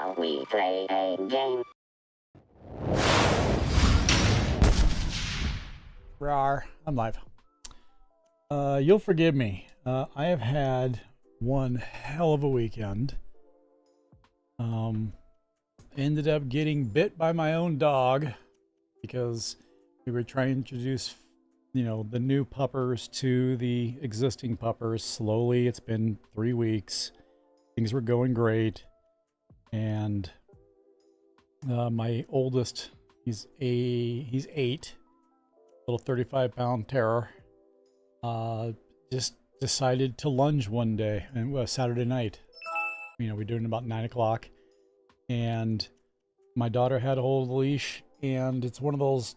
Shall we play a game? Rawr, I'm live. You'll forgive me. I have had one hell of a weekend. Ended up getting bit by my own dog because we were trying to introduce, the new puppers to the existing puppers slowly. It's been 3 weeks. Things were going great. And my oldest, he's 8, little 35-pound terror, just decided to lunge one day, and Saturday night. We're doing about 9 o'clock, and my daughter had a hold of the leash, and it's one of those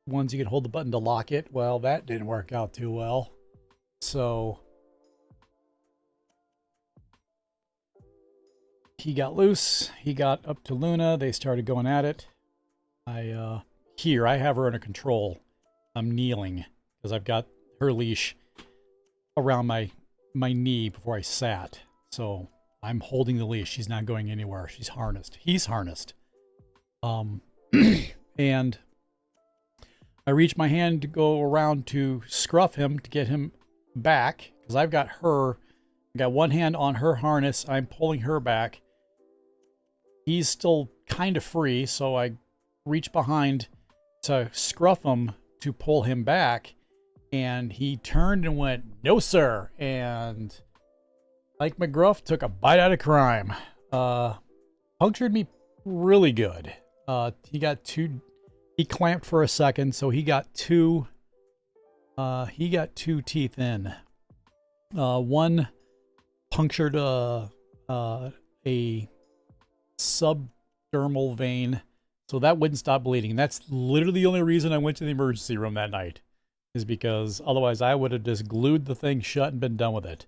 ones you can hold the button to lock it. Well, that didn't work out too well. So he got loose. He got up to Luna. They started going at it. I have her under control. I'm kneeling because I've got her leash around my knee before I sat. So I'm holding the leash. She's not going anywhere. She's harnessed. He's harnessed. And I reach my hand to go around to scruff him to get him back because I got one hand on her harness. I'm pulling her back. He's still kind of free, so I reach behind to scruff him to pull him back, and he turned and went, "No, sir," and like McGruff took a bite out of crime. Punctured me really good. He clamped for a second, so he got two teeth in. One punctured a subdermal vein, so that wouldn't stop bleeding. That's literally the only reason I went to the emergency room that night, is because otherwise I would have just glued the thing shut and been done with it.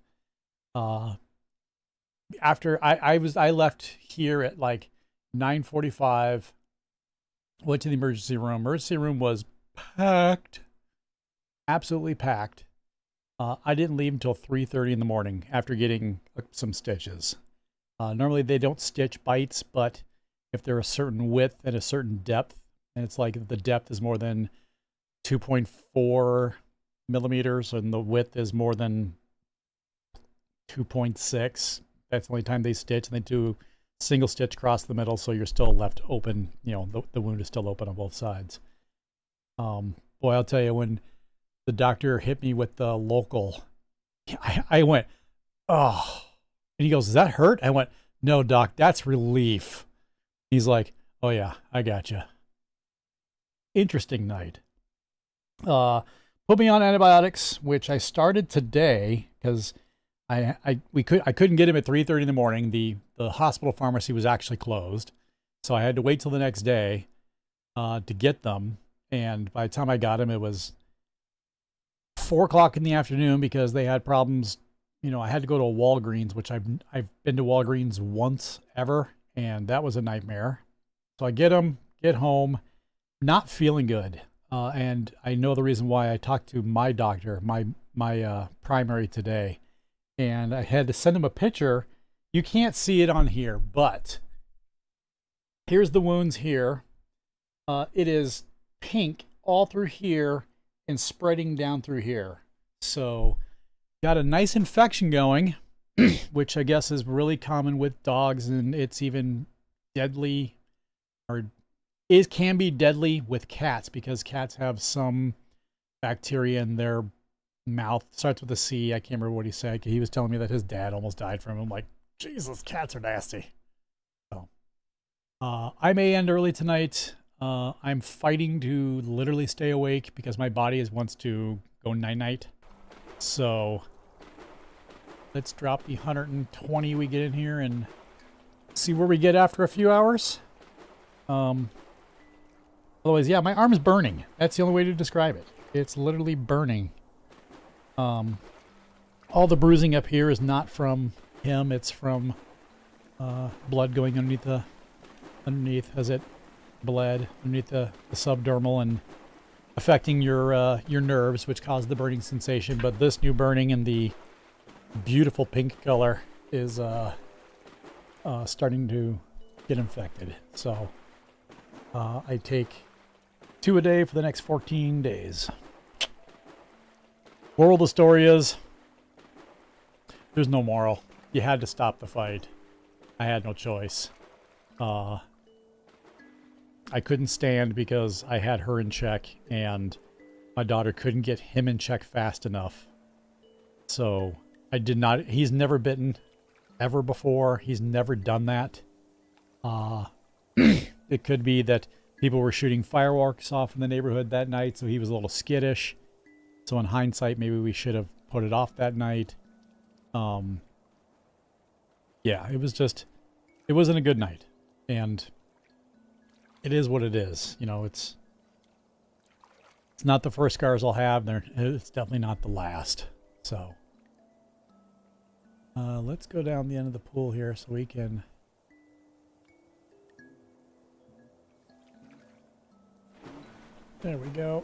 After I left here at like 9:45, went to the emergency room. Emergency room was packed, absolutely packed. I didn't leave until 3:30 in the morning after getting some stitches. Normally they don't stitch bites, but if they're a certain width and a certain depth, and it's like if the depth is more than 2.4 millimeters and the width is more than 2.6, that's the only time they stitch, and they do single stitch across the middle, so you're still left open. The wound is still open on both sides. Boy, I'll tell you, when the doctor hit me with the local, I went, "Oh." And he goes, "Does that hurt?" I went, "No, doc, that's relief." He's like, "Oh yeah, I gotcha." Interesting night. Put me on antibiotics, which I started today because I couldn't get him at 3:30 in the morning. The hospital pharmacy was actually closed, so I had to wait till the next day to get them. And by the time I got him, it was 4 o'clock in the afternoon because they had problems. I had to go to a Walgreens, which I've been to Walgreens once ever, and that was a nightmare. So I get home, not feeling good, and I know the reason why. I talked to my doctor, my primary today, and I had to send him a picture. You can't see it on here, but here's the wounds here. It is pink all through here and spreading down through here. So got a nice infection going, which I guess is really common with dogs, and it's even deadly, or can be deadly with cats, because cats have some bacteria in their mouth. Starts with a C. I can't remember what he said. He was telling me that his dad almost died from him. I'm like, Jesus, cats are nasty. So I may end early tonight. I'm fighting to literally stay awake because my body wants to go night-night. So let's drop the 120 we get in here and see where we get after a few hours. Otherwise, yeah, my arm's burning. That's the only way to describe it. It's literally burning. All the bruising up here is not from him. It's from blood going underneath as it bled underneath the subdermal and affecting your nerves, which caused the burning sensation. But this new burning in the beautiful pink color is starting to get infected. So I take 2 a day for the next 14 days. Moral of the story is, there's no moral. You had to stop the fight. I had no choice. I couldn't stand because I had her in check and my daughter couldn't get him in check fast enough. So I did not. He's never bitten ever before. He's never done that. It could be that people were shooting fireworks off in the neighborhood that night, so he was a little skittish. So in hindsight, maybe we should have put it off that night. Yeah, it wasn't a good night. And it is what it is. You know, it's not the first scars I'll have. It's definitely not the last. So let's go down the end of the pool here so we can... There we go.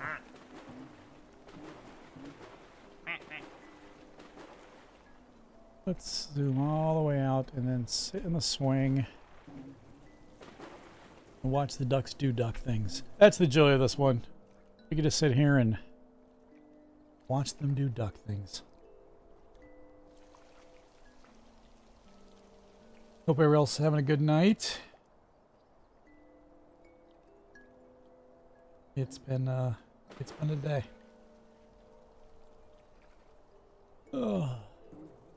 Let's zoom all the way out and then sit in the swing and watch the ducks do duck things. That's the joy of this one. We get to sit here and watch them do duck things. Hope everyone else is having a good night. It's been a day. Oh.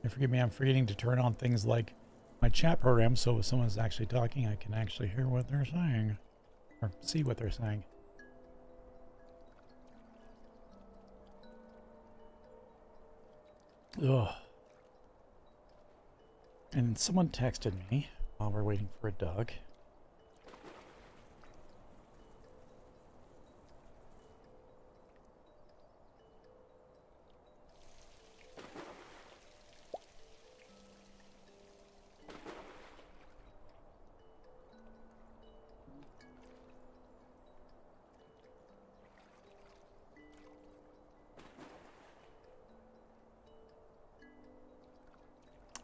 Forgive me, I'm forgetting to turn on things like my chat program, so if someone's actually talking, I can actually hear what they're saying. Or see what they're saying. Ugh. And someone texted me while we're waiting for a dog.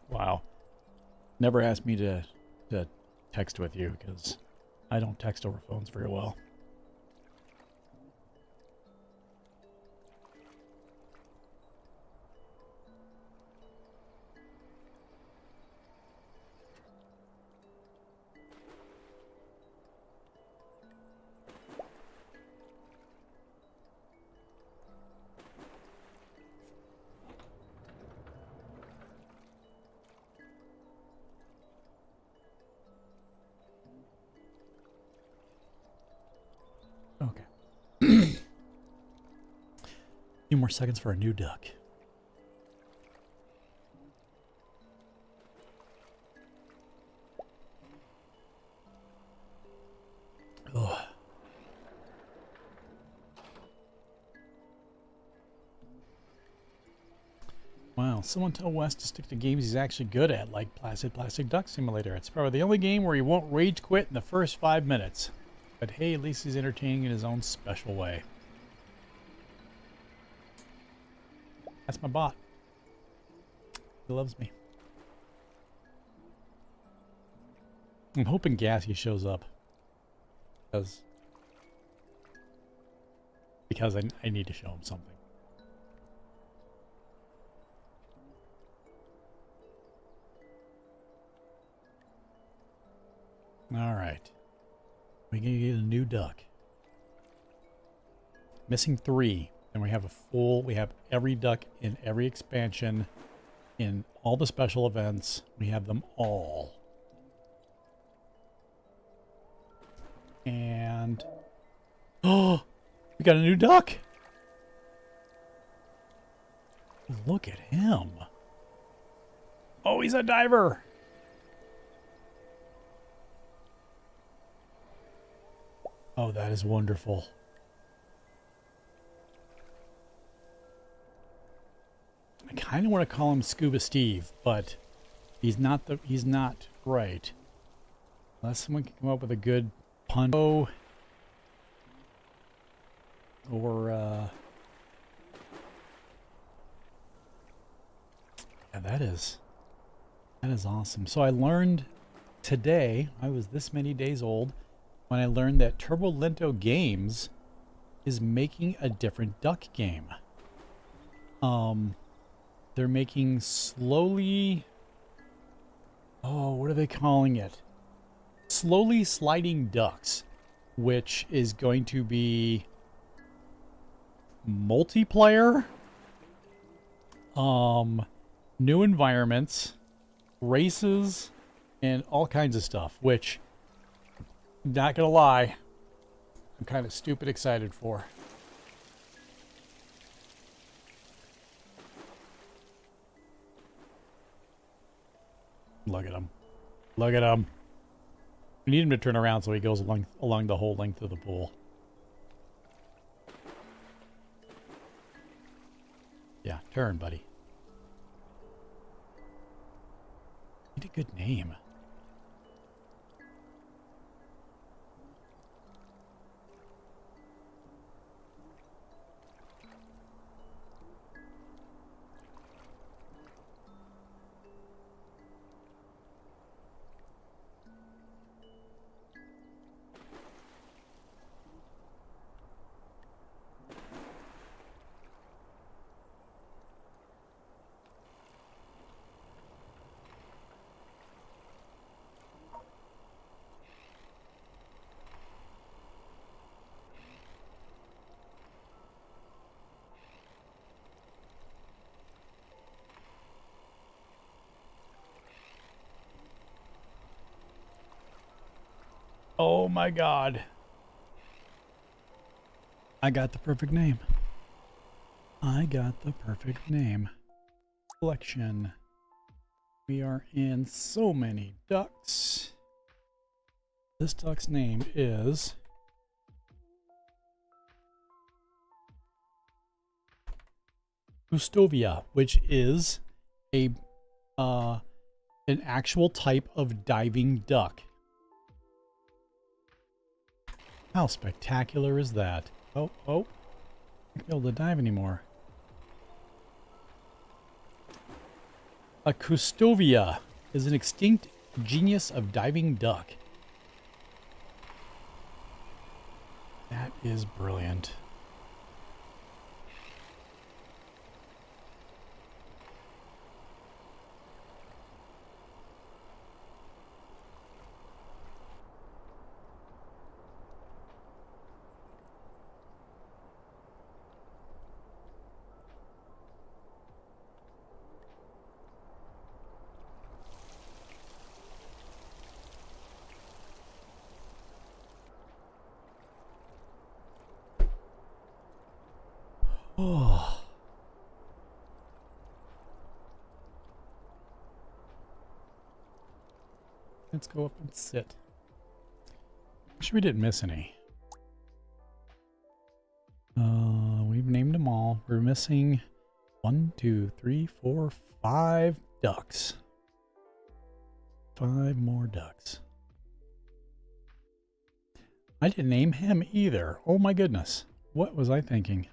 Wow. Never asked me to text with you because I don't text over phones very well. Okay. A few more seconds for a new duck. Oh. Wow, someone tell Wes to stick to games he's actually good at, like Placid Plastic Duck Simulator. It's probably the only game where he won't rage quit in the first 5 minutes. But hey, at least he's entertaining in his own special way. That's my bot. He loves me. I'm hoping Gassy shows up. Because I need to show him something. All right. We can get a new duck. Missing 3. And we have every duck in every expansion, in all the special events. We have them all. And oh, we got a new duck. Look at him. Oh, he's a diver. Oh, that is wonderful. I kind of want to call him Scuba Steve, but he's not right. Unless someone can come up with a good pun. Oh, or yeah, that is awesome. So I learned today, I was this many days old when I learned that Turbolento Games is making a different duck game. They're making slowly... Oh, what are they calling it? Slowly sliding ducks, which is going to be multiplayer, new environments, races, and all kinds of stuff, which, not gonna lie, I'm kind of stupid excited for. Look at him. Look at him. We need him to turn around so he goes along the whole length of the pool. Yeah, turn, buddy. Need a good name. Oh my God. I got the perfect name. I got the perfect name. Collection. We are in so many ducks. This duck's name is Gustovia, which is a an actual type of diving duck. How spectacular is that? Oh, I can't be able to dive anymore. A Gustovia is an extinct genius of diving duck. That is brilliant. Oh. Let's go up and sit. Make sure we didn't miss any. We've named them all. We're missing 1, 2, 3, 4, 5 ducks. 5 more ducks. I didn't name him either. Oh my goodness. What was I thinking?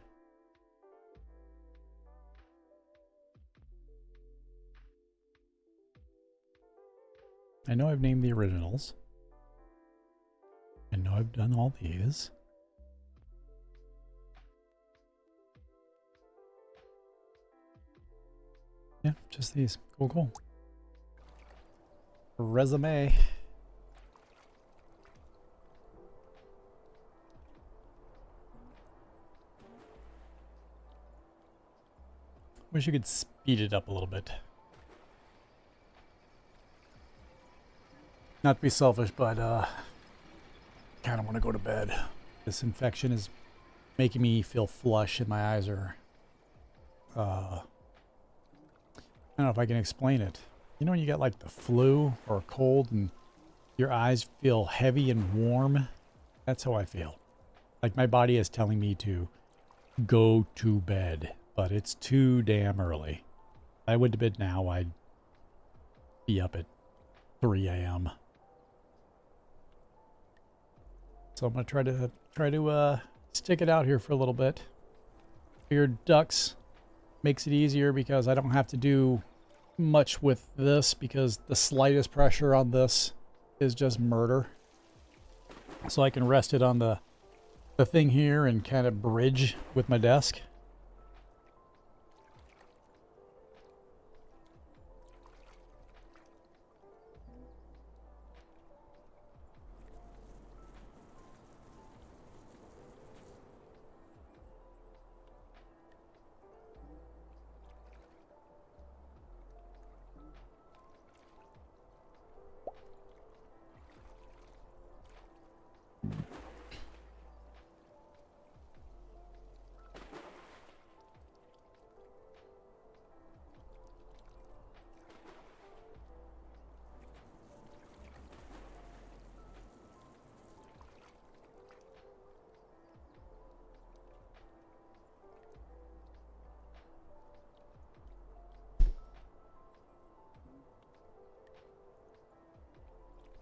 I know I've named the originals. I know I've done all these. Yeah, just these. Cool, cool. Resume. Wish you could speed it up a little bit. Not to be selfish, but kind of want to go to bed. This infection is making me feel flush and my eyes are I don't know if I can explain it. You know when you get like the flu or a cold and your eyes feel heavy and warm? That's how I feel. Like my body is telling me to go to bed, but it's too damn early. If I went to bed now, I'd be up at 3 a.m. So I'm gonna try to stick it out here for a little bit. Figured ducks makes it easier because I don't have to do much with this because the slightest pressure on this is just murder. So I can rest it on the thing here and kind of bridge with my desk.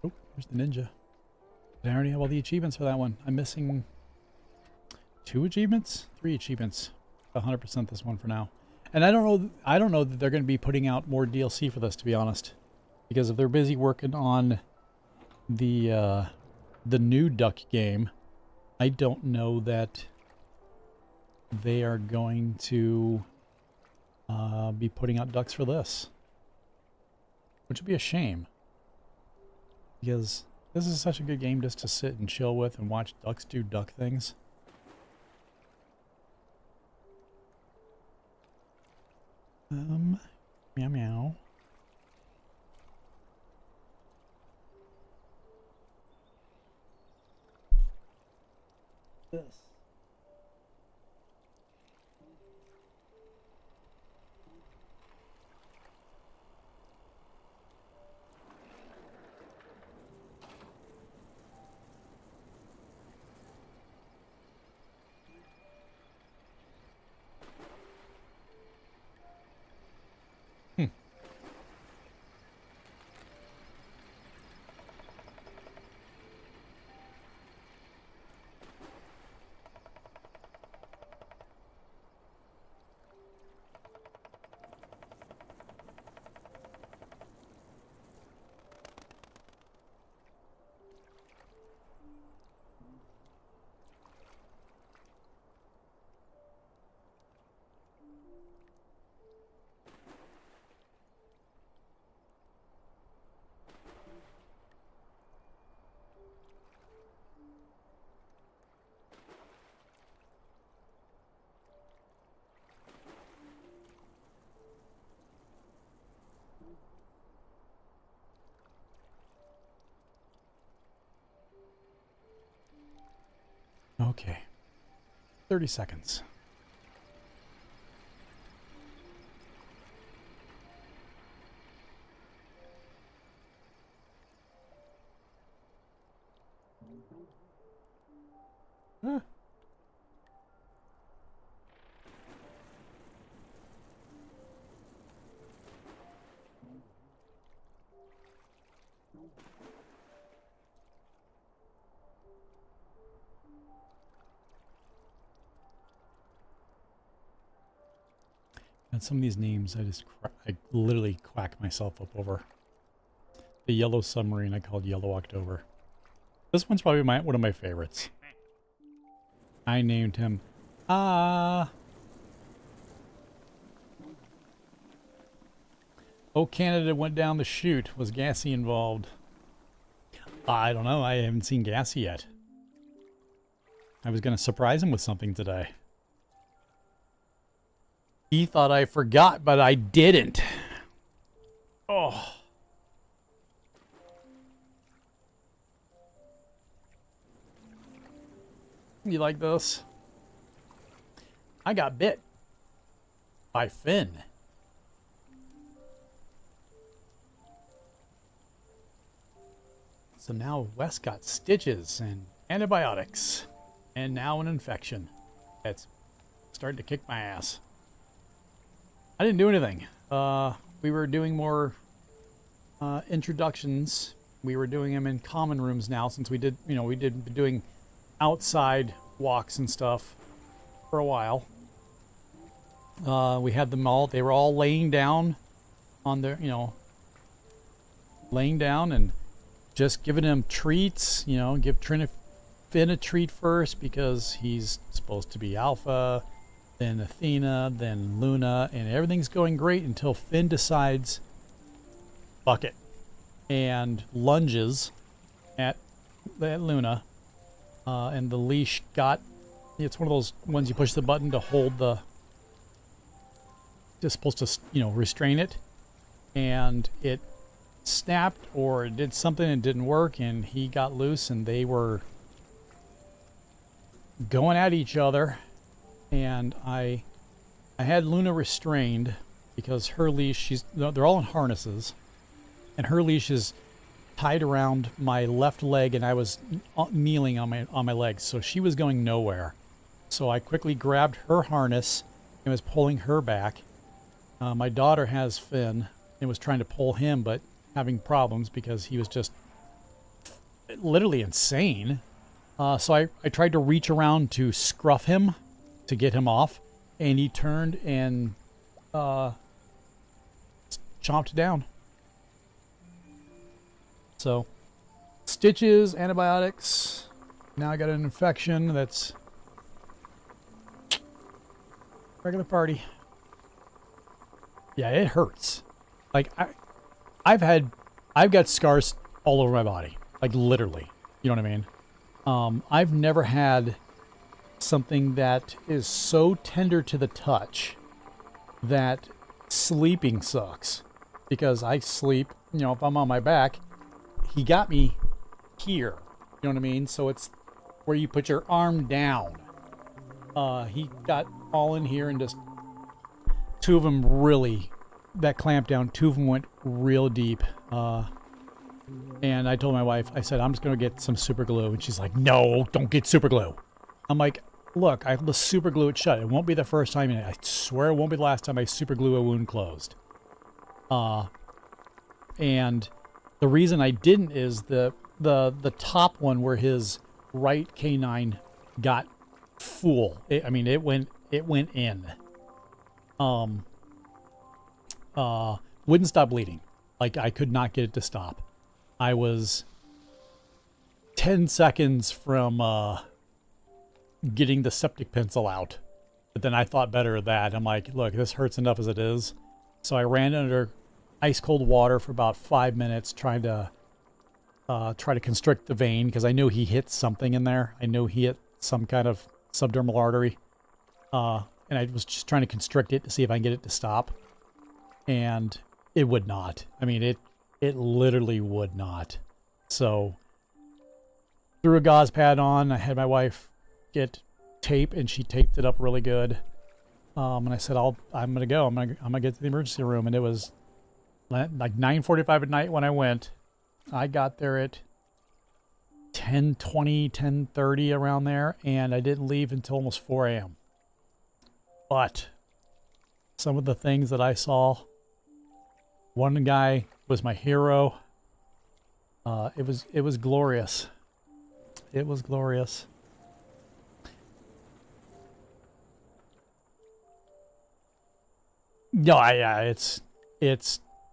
Oh, there's the ninja. I already have all the achievements for that one. I'm missing 2 achievements? 3 achievements. 100% this one for now. And I don't know that they're going to be putting out more DLC for this, to be honest. Because if they're busy working on the new Duck game, I don't know that they are going to be putting out ducks for this. Which would be a shame. Because this is such a good game just to sit and chill with and watch ducks do duck things. Meow meow. This. Okay. 30 seconds. Huh. And some of these names, I literally quack myself up over. The Yellow Submarine I called Yellow October. This one's probably one of my favorites. I named him Oh, Canada went down the chute. Was Gassy involved? I don't know. I haven't seen Gassy yet. I was going to surprise him with something today. He thought I forgot, but I didn't. Oh. You like this? I got bit by Finn. So now Wes got stitches and antibiotics and now an infection. That's starting to kick my ass. I didn't do anything. We were doing more introductions. We were doing them in common rooms now since we did doing outside walks and stuff for a while. We had them all. They were all laying down on their, laying down and just giving him treats, you know, trying to Finn a treat first because he's supposed to be alpha, then Athena, then Luna, and everything's going great until Finn decides, fuck it, and lunges at Luna, and the leash it's one of those ones you push the button to hold it's supposed to, you know, restrain it, and it snapped or it did something and didn't work, and he got loose, and they were going at each other, and I had Luna restrained because her leash, they're all in harnesses, and her leash is tied around my left leg, and I was kneeling on my legs, so she was going nowhere. So I quickly grabbed her harness and was pulling her back. My daughter has Finn and was trying to pull him, but having problems because he was just literally insane. So I tried to reach around to scruff him to get him off, and he turned and chomped down. So, stitches, antibiotics. Now I got an infection that's regular party. Yeah, it hurts. Like I've got scars all over my body, like literally. You know what I mean? I've never had something that is so tender to the touch that sleeping sucks, because I sleep, you know, if I'm on my back, he got me here, you know what I mean? So it's where you put your arm down. He got all in here, and just two of them really, that clamp down, two of them went real deep. And I told my wife, I said, I'm just going to get some super glue. And she's like, no, don't get super glue. I'm like, look, I will super glue it shut. It won't be the first time. I swear it won't be the last time I super glue a wound closed. And the reason I didn't is the top one where his right canine got full. I mean, it went in. Wouldn't stop bleeding. Like, I could not get it to stop. I was 10 seconds from getting the septic pencil out. But then I thought better of that. I'm like, look, this hurts enough as it is. So I ran under ice cold water for about 5 minutes trying to constrict the vein, because I knew he hit something in there. I knew he hit some kind of subdermal artery. And I was just trying to constrict it to see if I can get it to stop. And it would not. I mean, it literally would not. So threw a gauze pad on. I had my wife get tape, and she taped it up really good. And I said, I'm gonna go. I'm gonna get to the emergency room. And it was like 9:45 at night when I went. I got there at 10:20, 10:30 around there, and I didn't leave until almost 4 a.m. But some of the things that I saw, one guy was my hero. It was glorious. It was glorious. No,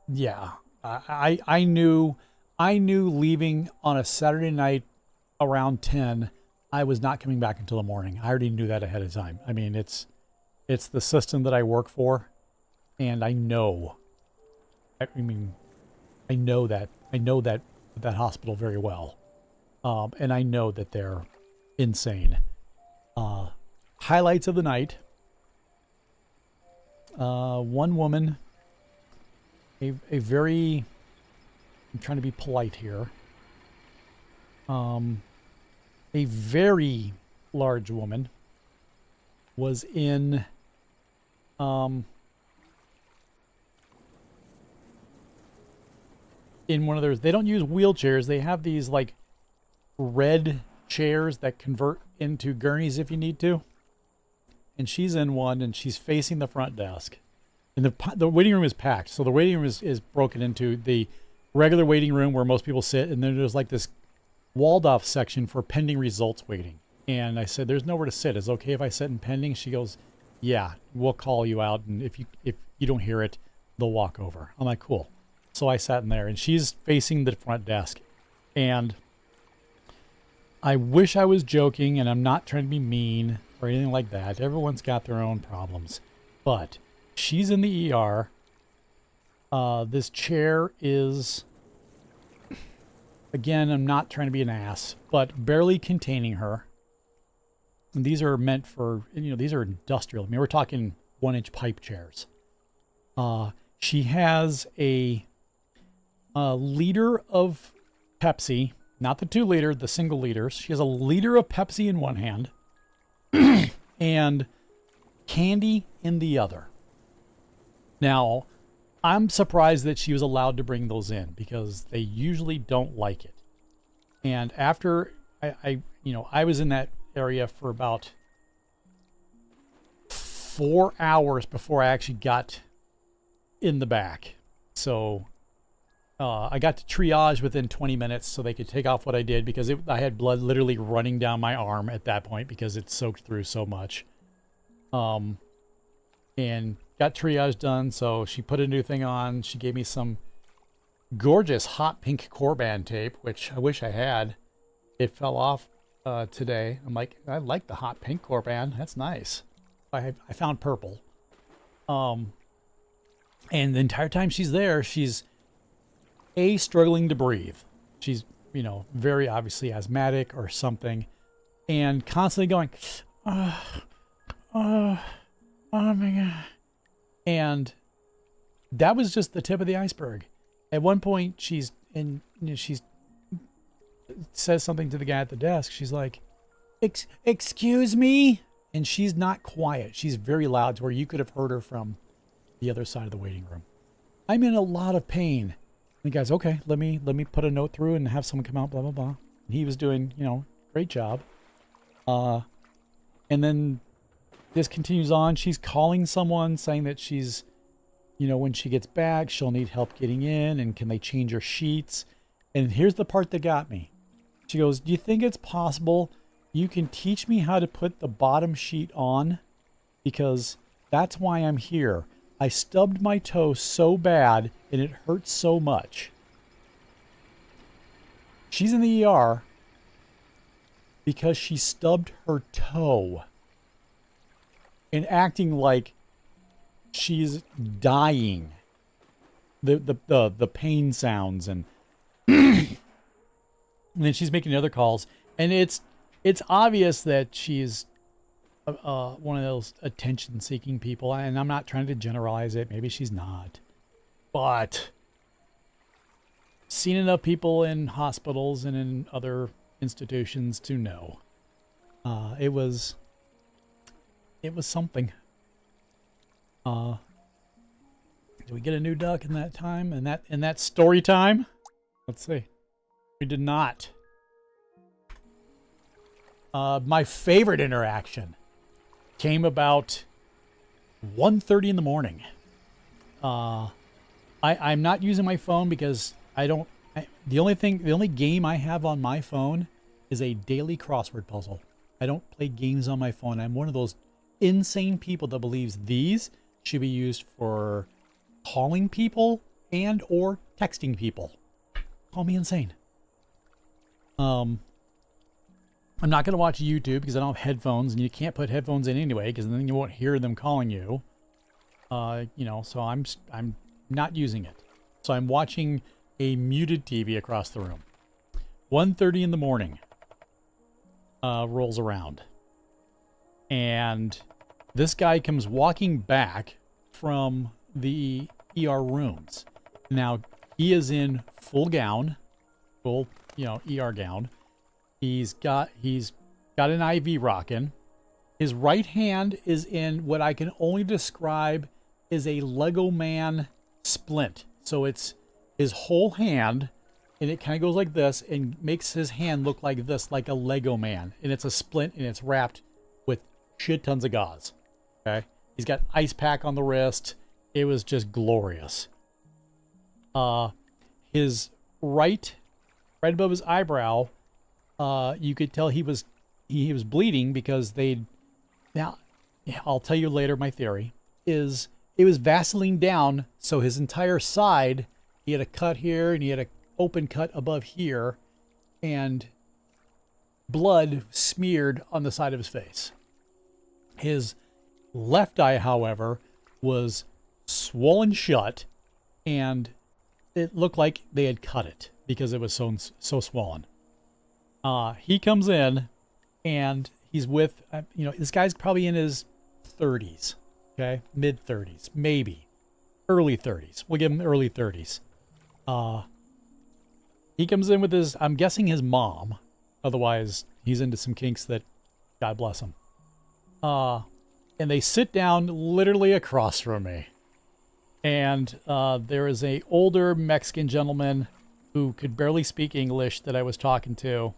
yeah. I knew leaving on a Saturday night around 10, I was not coming back until the morning. I already knew that ahead of time. I mean, it's the system that I work for, and I know that hospital very well. And I know that they're insane. Highlights of the night. One woman, a very, I'm trying to be polite here. A very large woman was in, in one of those, they don't use wheelchairs. They have these like red chairs that convert into gurneys if you need to. And she's in one, and she's facing the front desk. And the waiting room is packed. So the waiting room is broken into the regular waiting room where most people sit, and then there's like this walled off section for pending results waiting. And I said, there's nowhere to sit. Is it okay if I sit in pending? She goes, yeah, we'll call you out, and if you don't hear it, they'll walk over. I'm like, cool. So I sat in there, and she's facing the front desk. And I wish I was joking, and I'm not trying to be mean or anything like that. Everyone's got their own problems. But she's in the ER. This chair is, again, I'm not trying to be an ass, but barely containing her. And these are meant for, these are industrial. I mean, we're talking 1-inch pipe chairs. She has a liter of Pepsi, not the 2-liter, the single liters. She has a liter of Pepsi in one hand and candy in the other. Now, I'm surprised that she was allowed to bring those in because they usually don't like it. And after I was in that area for about 4 hours before I actually got in the back. So I got to triage within 20 minutes so they could take off what I did because I had blood literally running down my arm at that point because it soaked through so much. And got triage done, so she put a new thing on. She gave me some gorgeous hot pink core band tape, which I wish I had. It fell off today. I'm like, I like the hot pink core band. That's nice. I found purple. And the entire time she's there, she's struggling to breathe. She's, very obviously asthmatic or something, and constantly going, oh my God. And that was just the tip of the iceberg. At one point, she's says something to the guy at the desk. She's like, excuse me? And she's not quiet. She's very loud to where you could have heard her from the other side of the waiting room. I'm in a lot of pain. And the guy's, okay, let me put a note through and have someone come out, blah, blah, blah. And he was doing, great job. And then this continues on. She's calling someone saying that she's, when she gets back, she'll need help getting in and can they change her sheets? And here's the part that got me. She goes, do you think it's possible you can teach me how to put the bottom sheet on? Because that's why I'm here. I stubbed my toe so bad and it hurts so much. She's in the ER because she stubbed her toe and acting like she's dying. The pain sounds and and then she's making other calls, and it's obvious that she's one of those attention-seeking people, and I'm not trying to generalize it. Maybe she's not, but seen enough people in hospitals and in other institutions to know it was something. Did we get a new duck in that time? In that story time? Let's see. We did not. My favorite interaction came about 1:30 in the morning. I'm not using my phone because the only game I have on my phone is a daily crossword puzzle. I don't play games on my phone. I'm one of those insane people that believes these should be used for calling people and or texting people. Call me insane. I'm not going to watch YouTube because I don't have headphones, and you can't put headphones in anyway because then you won't hear them calling you. So I'm not using it. So I'm watching a muted TV across the room. 1:30 in the morning rolls around. And this guy comes walking back from the ER rooms. Now, he is in full gown, full, ER gown. He's got an IV rocking. His right hand is in what I can only describe as a Lego man splint. So it's his whole hand, and it kind of goes like this and makes his hand look like this, like a Lego man. And it's a splint, and it's wrapped with shit tons of gauze. Okay? He's got ice pack on the wrist. It was just glorious. His right above his eyebrow, you could tell he was bleeding because I'll tell you later, my theory is it was Vaseline down, so his entire side, he had a cut here and he had an open cut above here, and blood smeared on the side of his face. His left eye, however, was swollen shut, and it looked like they had cut it because it was so swollen. He comes in, and he's with, this guy's probably in his 30s, okay? Mid-30s, maybe. Early 30s. We'll give him early 30s. He comes in with his, I'm guessing his mom. Otherwise, he's into some kinks that, God bless him. And they sit down literally across from me. And there is a older Mexican gentleman who could barely speak English that I was talking to.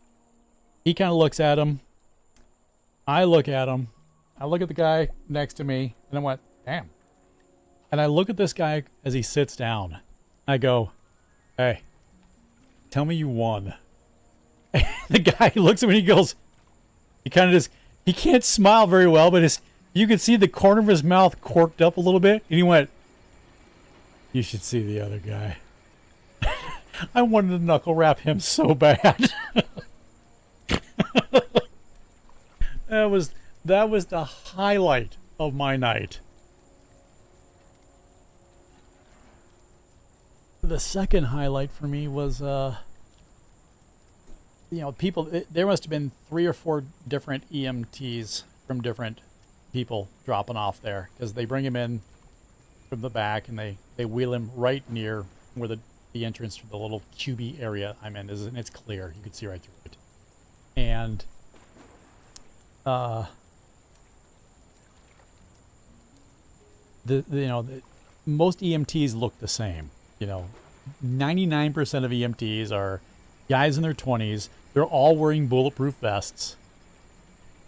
He kind of looks at him. I look at him. I look at the guy next to me, and I went, damn. And I look at this guy as he sits down. I go, hey, tell me you won. And the guy looks at me and he goes, he kind of just, he can't smile very well, but you can see the corner of his mouth corked up a little bit. And he went, you should see the other guy. I wanted to knuckle wrap him so bad. That was the highlight of my night. The second highlight for me was, people, there must have been 3 or 4 different EMTs from different people dropping off there, because they bring him in from the back and they wheel him right near where the entrance to the little cubey area I'm in is, and it's clear. You can see right through it. And most EMTs look the same. 99% of EMTs are guys in their 20s. They're all wearing bulletproof vests.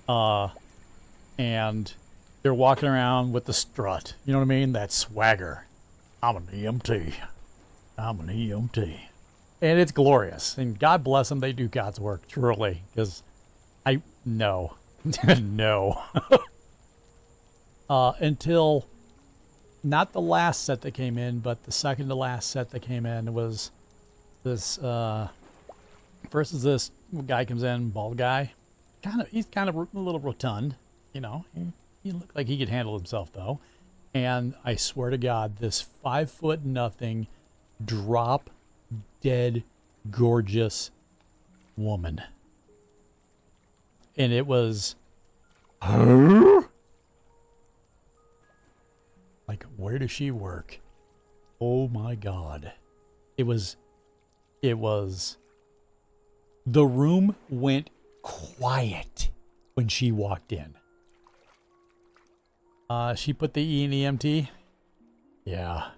And they're walking around with the strut. You know what I mean? That swagger. I'm an EMT. I'm an EMT. And it's glorious. And God bless them. They do God's work, truly. Because no. No. Until not the last set that came in, but the second to last set that came in was this, first is this guy comes in, bald guy. He's kind of a little rotund, He looked like he could handle himself, though. And I swear to God, this 5'0" drop dead gorgeous woman. And it was her? Like, where does she work? Oh my God. It was, the room went quiet when she walked in. She put the E in EMT. Yeah.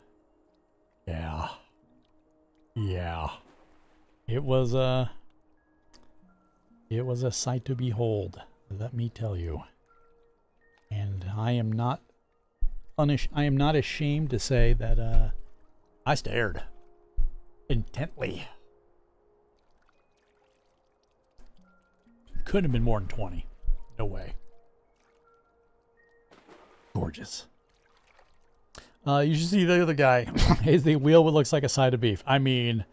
It was a sight to behold, let me tell you. And I am not ashamed to say that I stared intently. Couldn't have been more than 20. No way. Gorgeous. You should see the other guy. Is the wheel what looks like a side of beef. I mean,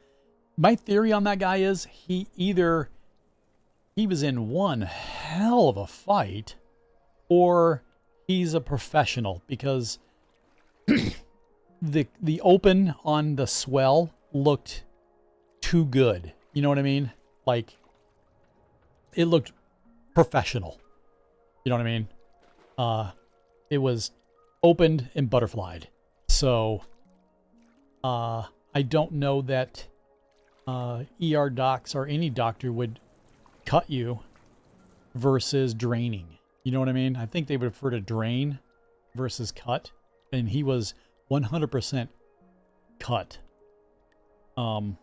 my theory on that guy is he was in one hell of a fight, or he's a professional, because the open on the swell looked too good. You know what I mean? Like, it looked professional. You know what I mean? It was opened and butterflied. So, I don't know that ER docs or any doctor would cut you versus draining. You know what I mean? I think they would prefer to drain versus cut. And he was 100% cut. Like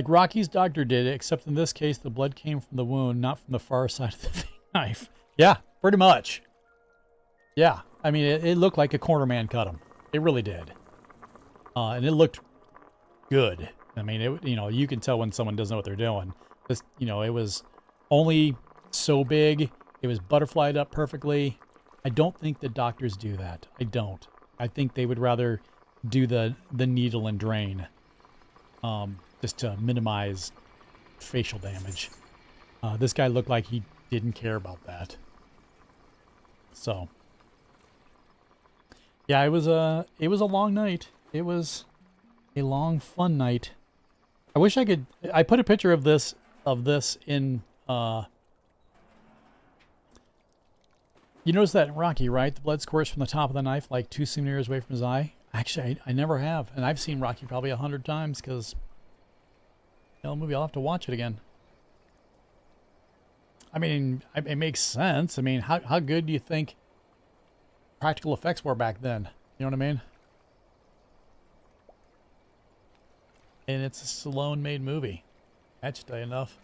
Rocky's doctor did, except in this case, the blood came from the wound, not from the far side of the knife. Yeah, pretty much. Yeah, I mean, it looked like a corner man cut him. It really did. And it looked good. I mean, you can tell when someone doesn't know what they're doing. This, it was only so big. It was butterflied up perfectly. I don't think the doctors do that. I don't. I think they would rather do the needle and drain, just to minimize facial damage. This guy looked like he didn't care about that. So, yeah, it was a long night. It was a long, fun night. I wish I could. I put a picture of this in. You notice that in Rocky, right? The blood squirts from the top of the knife like 2 centimeters away from his eye. Actually, I never have, and I've seen Rocky probably 100 times because the movie. I'll have to watch it again. I mean, it makes sense. I mean, how good do you think practical effects were back then? You know what I mean? And it's a Stallone-made movie. That should tell you enough.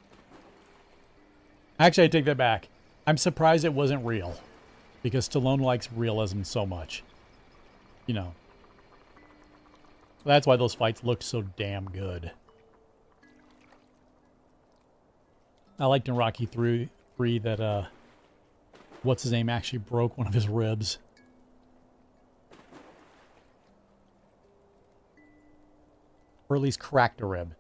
Actually, I take that back. I'm surprised it wasn't real. Because Stallone likes realism so much. You know. That's why those fights look so damn good. I liked in Rocky 3 that, what's his name actually broke one of his ribs. Or at least cracked a rib.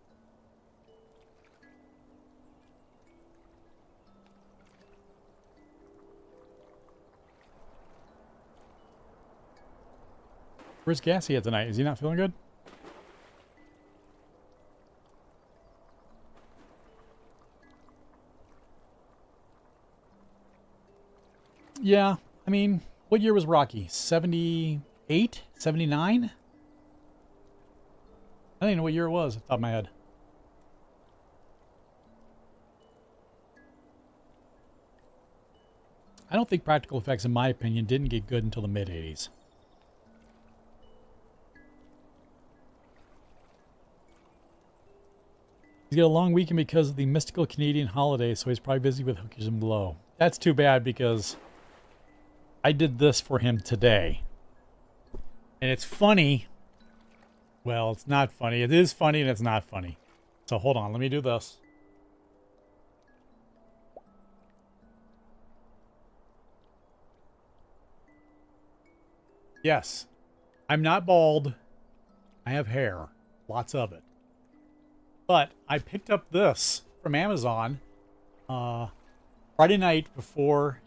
Where's Gassy at tonight? Is he not feeling good? Yeah, I mean, what year was Rocky? 78? 79? I don't even know what year it was off the top of my head. I don't think practical effects, in my opinion, didn't get good until the mid-80s. He's got a long weekend because of the mystical Canadian holiday, so he's probably busy with hookers and blow. That's too bad because I did this for him today. And it's funny. Well, it's not funny. It is funny and it's not funny. So hold on, let me do this. Yes, I'm not bald. I have hair. Lots of it. But I picked up this from Amazon Friday night before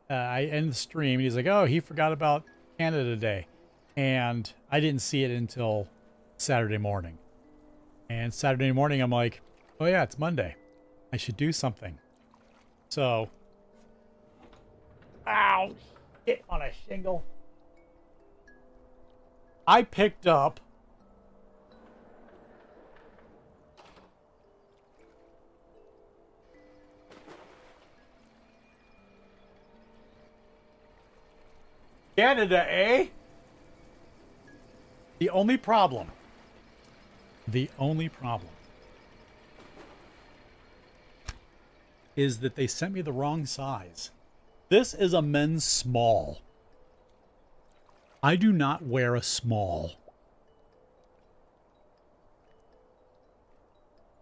I ended the stream. He's like, oh, he forgot about Canada Day. And I didn't see it until Saturday morning. And Saturday morning, I'm like, oh yeah, it's Monday. I should do something. So, ow, hit on a shingle. I picked up Canada, eh? The only problem is that they sent me the wrong size. This is a men's small. I do not wear a small.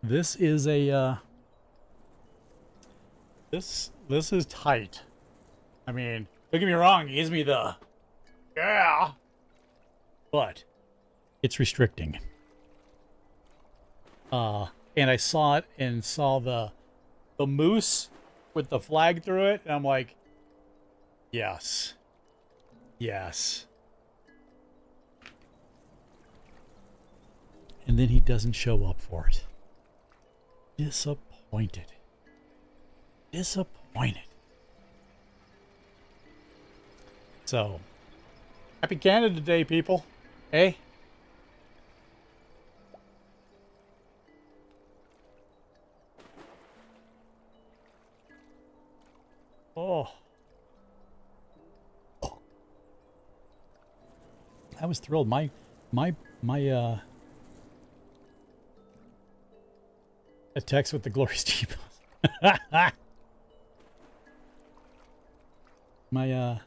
This is a, this is tight. I mean, don't get me wrong, it gives me the, yeah, but it's restricting. And I saw it and saw the moose with the flag through it, and I'm like, yes. Yes. And then he doesn't show up for it. Disappointed. Disappointed. So, happy Canada Day, people. Hey? Oh. I was thrilled. My a text with the glory steep. My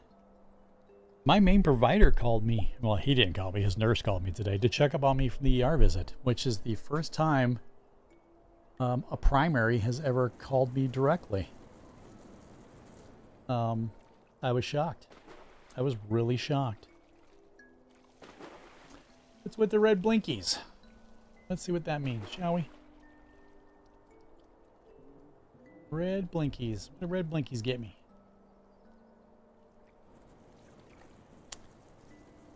main provider called me. Well, he didn't call me. His nurse called me today to check up on me from the ER visit, which is the first time a primary has ever called me directly. I was shocked. I was really shocked. It's with the red blinkies. Let's see what that means, shall we? Red blinkies. What do red blinkies get me?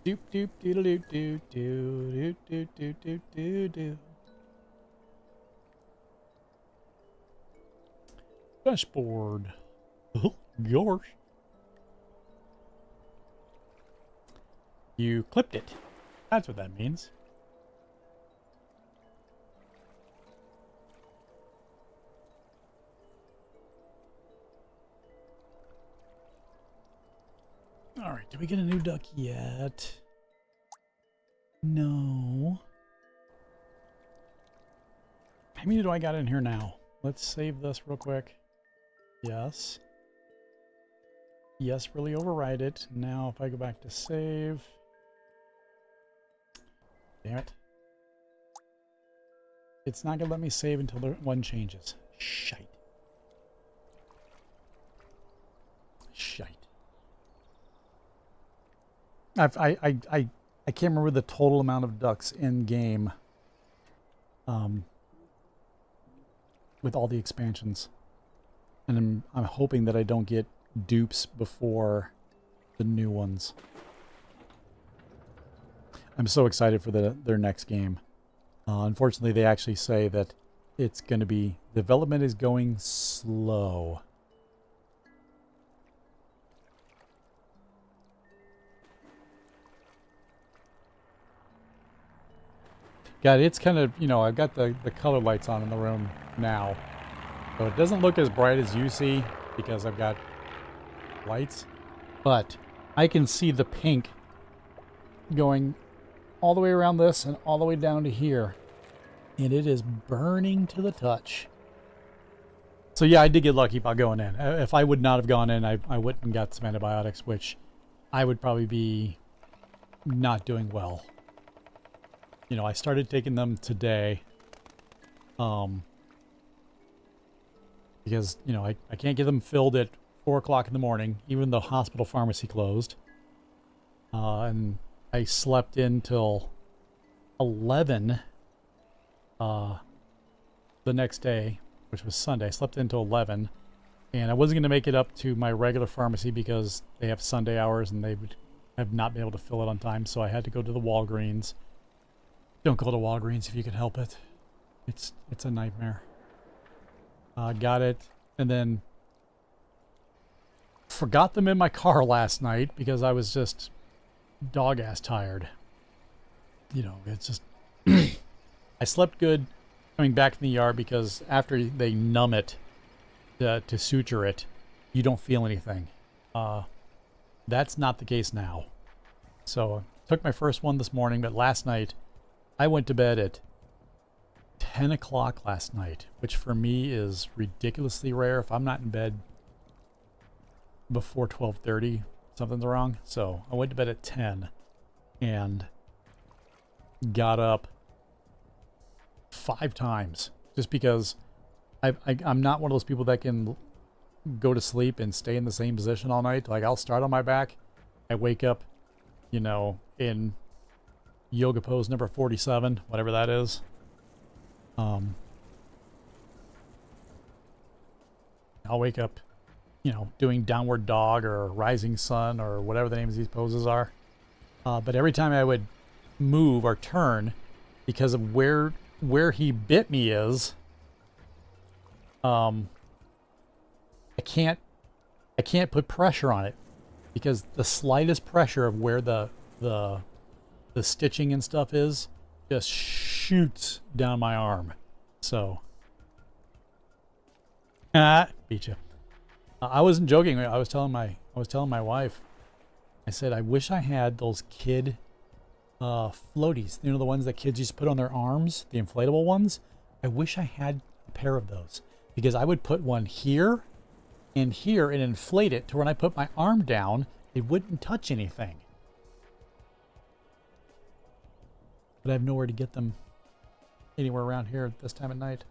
Doop doop doodle doop doop doop doop doop doop doop doop. Dashboard. Oh, gosh. You clipped it. That's what that means. All right, did we get a new duck yet? No. How many do I got in here now? Let's save this real quick. Yes. Yes, really override it. Now if I go back to save. Damn it. It's not gonna let me save until the one changes. Shite. Shite. I can't remember the total amount of ducks in game with all the expansions, and I'm hoping that I don't get dupes before the new ones. I'm so excited for their next game. Unfortunately, they actually say that it's going to be development is going slow. God, it's kind of, you know, I've got the color lights on in the room now. So it doesn't look as bright as you see because I've got lights. But I can see the pink going all the way around this and all the way down to here. And it is burning to the touch. So yeah, I did get lucky by going in. If I would not have gone in, I wouldn't have got some antibiotics, which I would probably be not doing well. You know, I started taking them today because, you know, I can't get them filled at 4 o'clock in the morning, even though hospital pharmacy closed. And I slept in till 11 the next day, which was Sunday. I slept in till 11, and I wasn't going to make it up to my regular pharmacy because they have Sunday hours and they would have not been able to fill it on time, so I had to go to the Walgreens. Don't go to Walgreens if you can help it. It's a nightmare. Got it, and then forgot them in my car last night because I was just dog-ass tired. You know, it's just... I slept good coming back from the ER because after they numb it to suture it, you don't feel anything. That's not the case now. So I took my first one this morning, but last night I went to bed at 10 o'clock last night, which for me is ridiculously rare. If I'm not in bed before 12:30, something's wrong. So I went to bed at 10 and got up 5 times just because I'm not one of those people that can go to sleep and stay in the same position all night. Like, I'll start on my back, I wake up, you know, in yoga pose number 47, whatever that is. I'll wake up, you know, doing downward dog or rising sun or whatever the names of these poses are. But every time I would move or turn, because of where he bit me is, I can't put pressure on it because the slightest pressure of where the stitching and stuff is just shoots down my arm. So beat you. I wasn't joking. I was telling my wife, I said, I wish I had those kid floaties, you know, the ones that kids used to put on their arms, the inflatable ones. I wish I had a pair of those because I would put one here and here and inflate it to when I put my arm down, it wouldn't touch anything. But I have nowhere to get them anywhere around here at this time of night.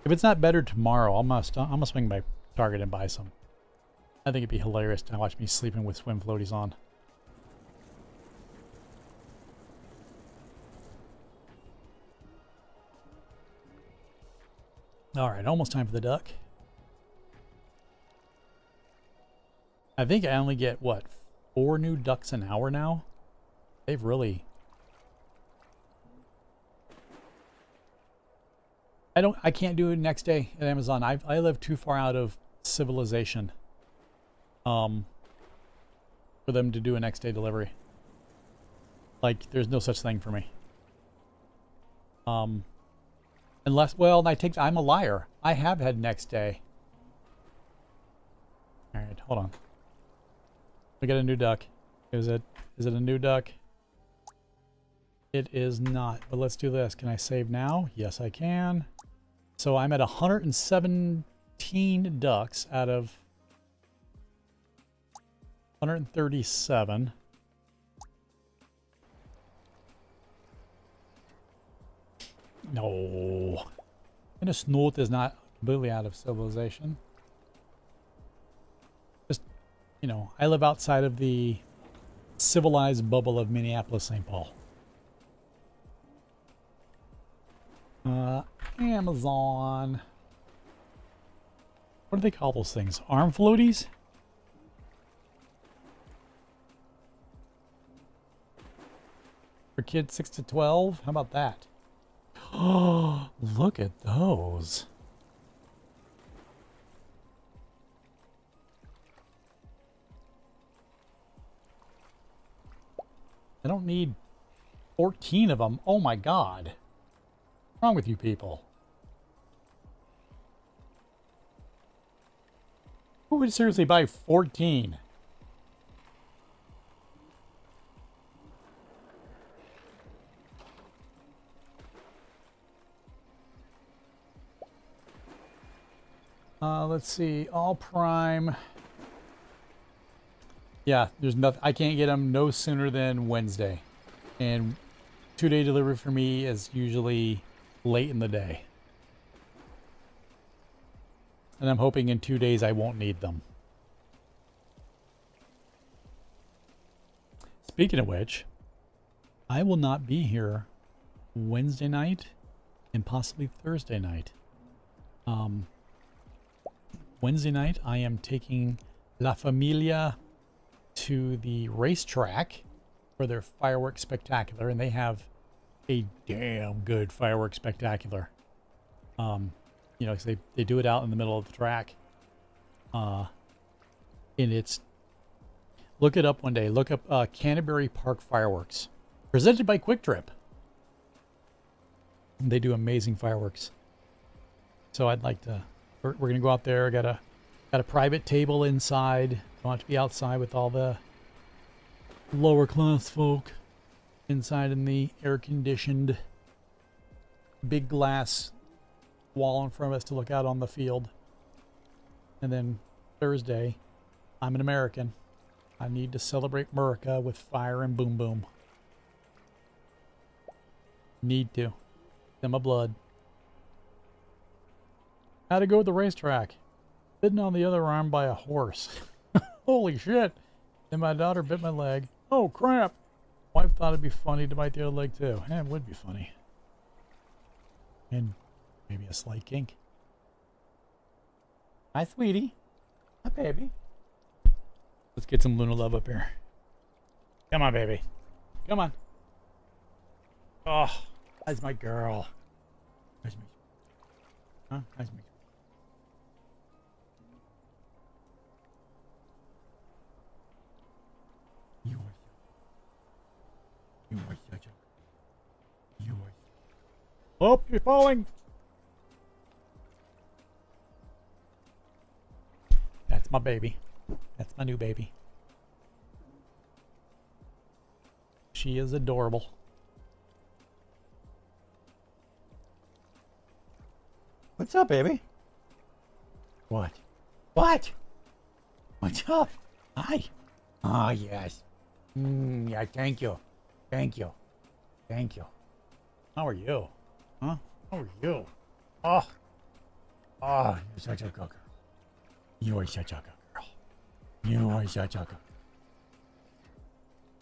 If it's not better tomorrow, I'm gonna swing by Target and buy some. I think it'd be hilarious to watch me sleeping with swim floaties on. All right, almost time for the duck. I think I only get, what, 4 new ducks an hour now? They've really... I can't do it next day at Amazon. I live too far out of civilization for them to do a next day delivery. Like, there's no such thing for me. Unless, well, I'm a liar. I have had next day. All right, hold on. We got a new duck. Is it a new duck? It is not, but let's do this. Can I save now? Yes, I can. So I'm at 117 ducks out of 137. No. And a snort is not completely out of civilization. Just, you know, I live outside of the civilized bubble of Minneapolis, St. Paul. Amazon. What do they call those things? Arm floaties? For kids 6 to 12? How about that? Oh, look at those. I don't need 14 of them. Oh my God. What's wrong with you people? Who would seriously buy 14? Let's see. All prime. Yeah, there's nothing. I can't get them no sooner than Wednesday. And 2-day delivery for me is usually late in the day. And I'm hoping in 2 days I won't need them. Speaking of which, I will not be here Wednesday night and possibly Thursday night. Wednesday night, I am taking La Familia to the racetrack for their fireworks spectacular, and they have a damn good fireworks spectacular. You know, 'cause they do it out in the middle of the track. And it's, look it up one day. Look up Canterbury Park Fireworks, presented by Quick Trip. They do amazing fireworks. So I'd like to. We're gonna go out there. Got a private table inside. Don't have to be outside with all the lower class folk inside in the air conditioned big glass wall in front of us to look out on the field. And then Thursday, I'm an American. I need to celebrate America with fire and boom boom. Need to. In my blood. How'd it go with the racetrack? Bitten on the other arm by a horse. Holy shit. And my daughter bit my leg. Oh crap. Wife thought it'd be funny to bite the other leg too. Yeah, it would be funny. And maybe a slight kink. Hi, sweetie. Hi, baby. Let's get some Luna love up here. Come on, baby. Come on. Oh, that's my girl. That's me. Huh? That's me. You are such a... You are... Oh, you're falling! That's my baby. That's my new baby. She is adorable. What's up, baby? What? What? What's up? Hi. Ah, yes. Yeah, thank you. Thank you. Thank you. How are you? Huh? How are you? Oh. Oh, you're such a good girl. You are such a good girl. You are such a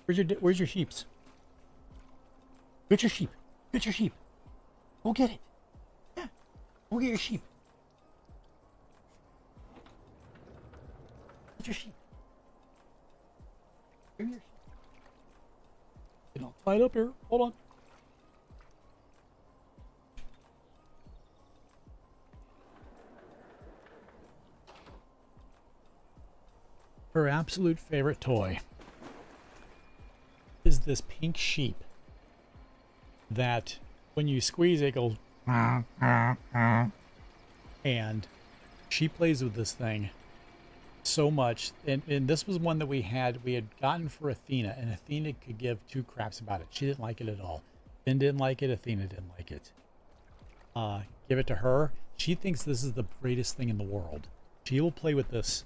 good... Where's your sheeps? Get your sheep. Get your sheep. Go get it. Yeah. Go get your sheep. What's your sheep? Bring your sheep. Get all tied up here. Hold on. Her absolute favorite toy is this pink sheep that when you squeeze it goes and she plays with this thing so much. And this was one that we had gotten for Athena, and Athena could give two craps about it. She didn't like it at all. Finn didn't like it. Athena didn't like it. Give it to her. She thinks this is the greatest thing in the world. She will play with this.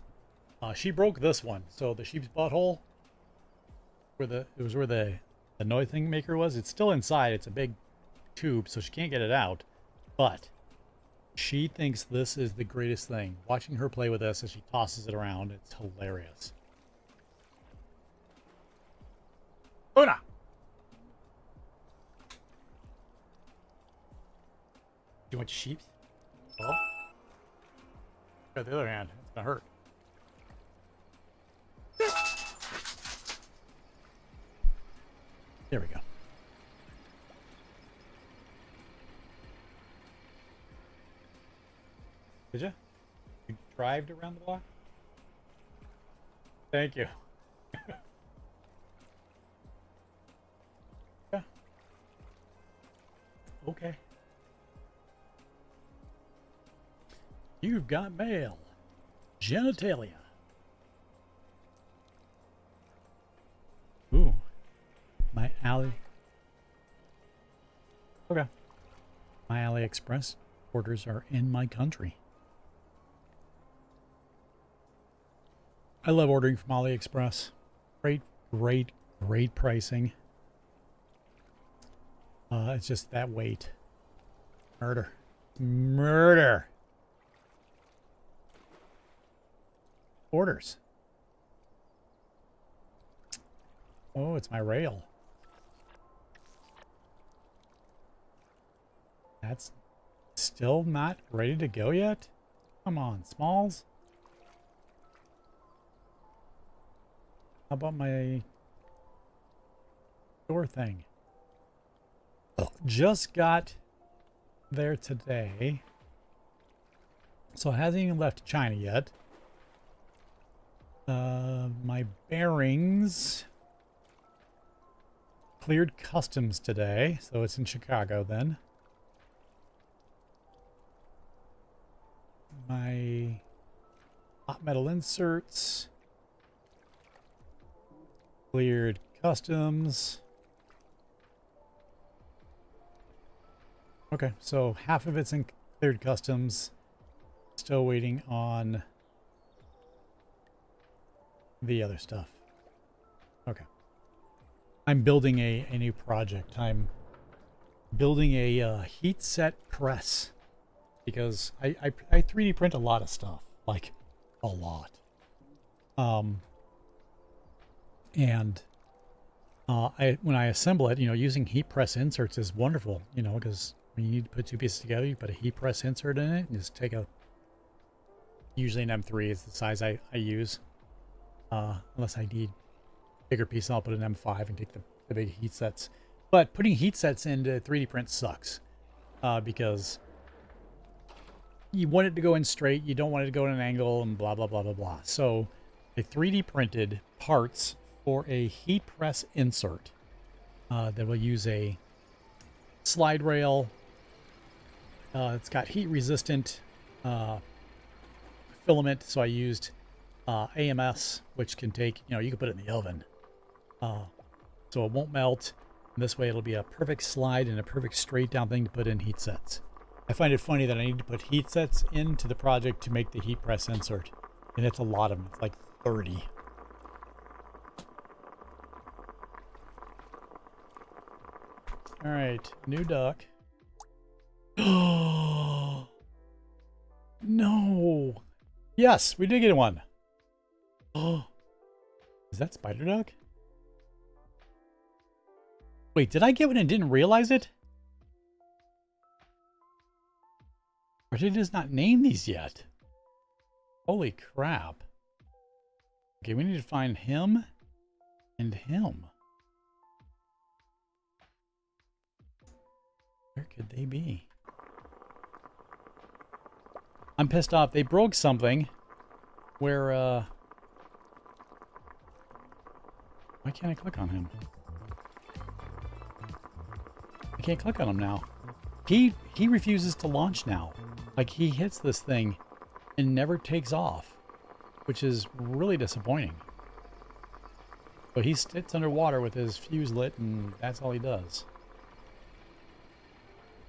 She broke this one, so the sheep's butthole, where the noise thing maker was, it's still inside. It's a big tube, so she can't get it out. But she thinks this is the greatest thing. Watching her play with this as she tosses it around, it's hilarious. Una! Do you want sheep? Oh. On the other hand, it's gonna hurt. There we go. Did you? You drived around the block? Thank you. Yeah. Okay. You've got mail. Genitalia. Ooh. My alley. Okay. My AliExpress orders are in my country. I love ordering from AliExpress. Great, great, great pricing. It's just that weight. Murder. Murder. Orders. Oh, it's my rail. That's still not ready to go yet? Come on, Smalls. How about my door thing? Oh, just got there today. So it hasn't even left China yet. My bearings cleared customs today, so it's in Chicago then. My hot metal inserts cleared customs. Okay, so half of it's in cleared customs. Still waiting on the other stuff. Okay. I'm building a new project. I'm building a heat set press because I 3D print a lot of stuff, like a lot. And when I assemble it, using heat press inserts is wonderful, because when you need to put two pieces together, you put a heat press insert in it and just take usually an M3 is the size I use. Unless I need bigger piece, I'll put an M5 and take the big heat sets. But putting heat sets into 3D print sucks because you want it to go in straight, you don't want it to go at an angle, and blah, blah, blah, blah, blah. So I 3D printed parts for a heat press insert that will use a slide rail. It's got heat resistant filament, so I used AMS, which can take, you can put it in the oven. So it won't melt. And this way it'll be a perfect slide and a perfect straight down thing to put in heat sets. I find it funny that I need to put heat sets into the project to make the heat press insert. And it's a lot of them. It's like 30. All right, new duck. Oh no! Yes, we did get one. Oh, is that spider duck? Wait, did I get one and didn't realize it? Or did it just not name these yet? Holy crap! Okay, we need to find him and him. Where could they be? I'm pissed off. They broke something where, why can't I click on him? I can't click on him now. He refuses to launch now. Like, he hits this thing and never takes off, which is really disappointing. But he sits underwater with his fuse lit, and that's all he does.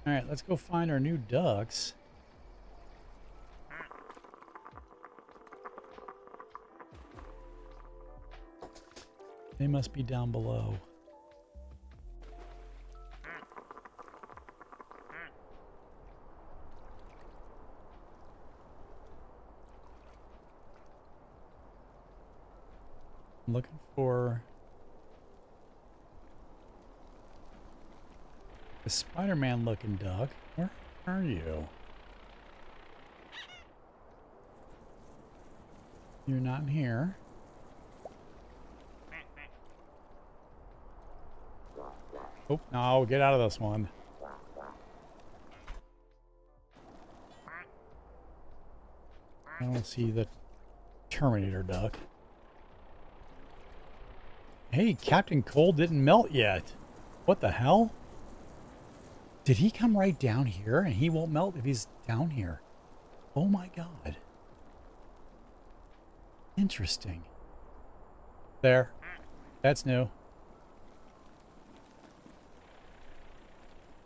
Alright, let's go find our new ducks. They must be down below. I'm looking for a Spider-Man looking duck. Where are you? You're not in here. Oh, no, get out of this one. I don't see the Terminator duck. Hey, Captain Cold didn't melt yet. What the hell? Did he come right down here and he won't melt if he's down here? Oh my god. Interesting. There. That's new.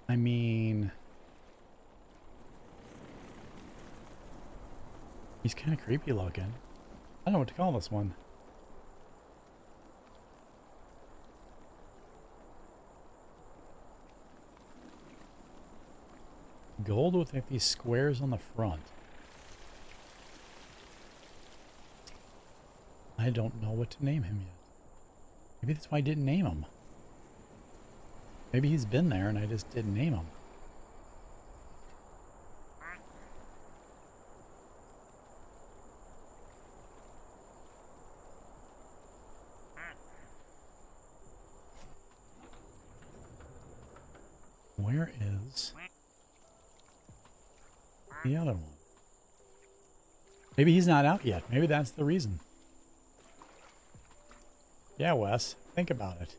I mean... he's kind of creepy looking. I don't know what to call this one. Gold with like these squares on the front. I don't know what to name him yet. Maybe that's why I didn't name him. Maybe he's been there and I just didn't name him. Where is the other one? Maybe he's not out yet. Maybe that's the reason. Yeah, Wes, think about it.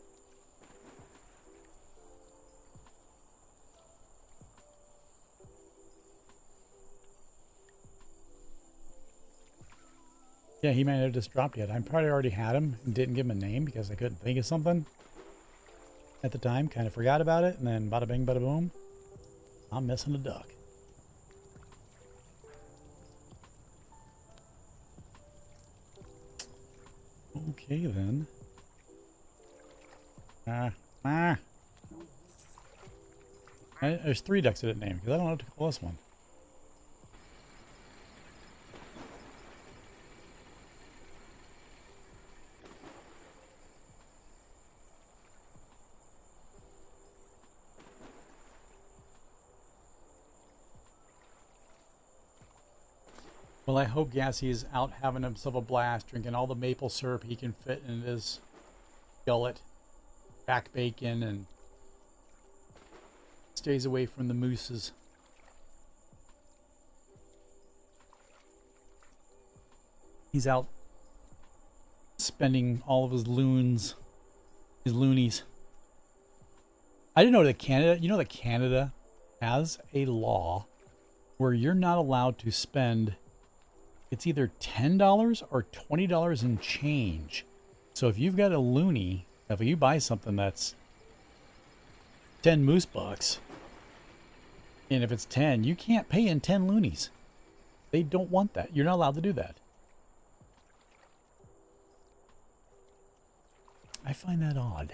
Yeah, he might have just dropped yet. I probably already had him and didn't give him a name because I couldn't think of something at the time. Kind of forgot about it, and then bada bing, bada boom. I'm missing a duck. Okay, then. There's 3 ducks I didn't name because I don't know what to call this one. Well, I hope Gassy is out having himself a blast, drinking all the maple syrup he can fit in his gullet, back bacon, and stays away from the mooses. He's out spending all of his loons, his loonies. I didn't know that Canada, you know that Canada has a law where you're not allowed to spend, it's either $10 or $20 in change. So if you've got a loony, if you buy something that's 10 moose bucks, and if it's 10, you can't pay in 10 loonies. They don't want that. You're not allowed to do that. I find that odd.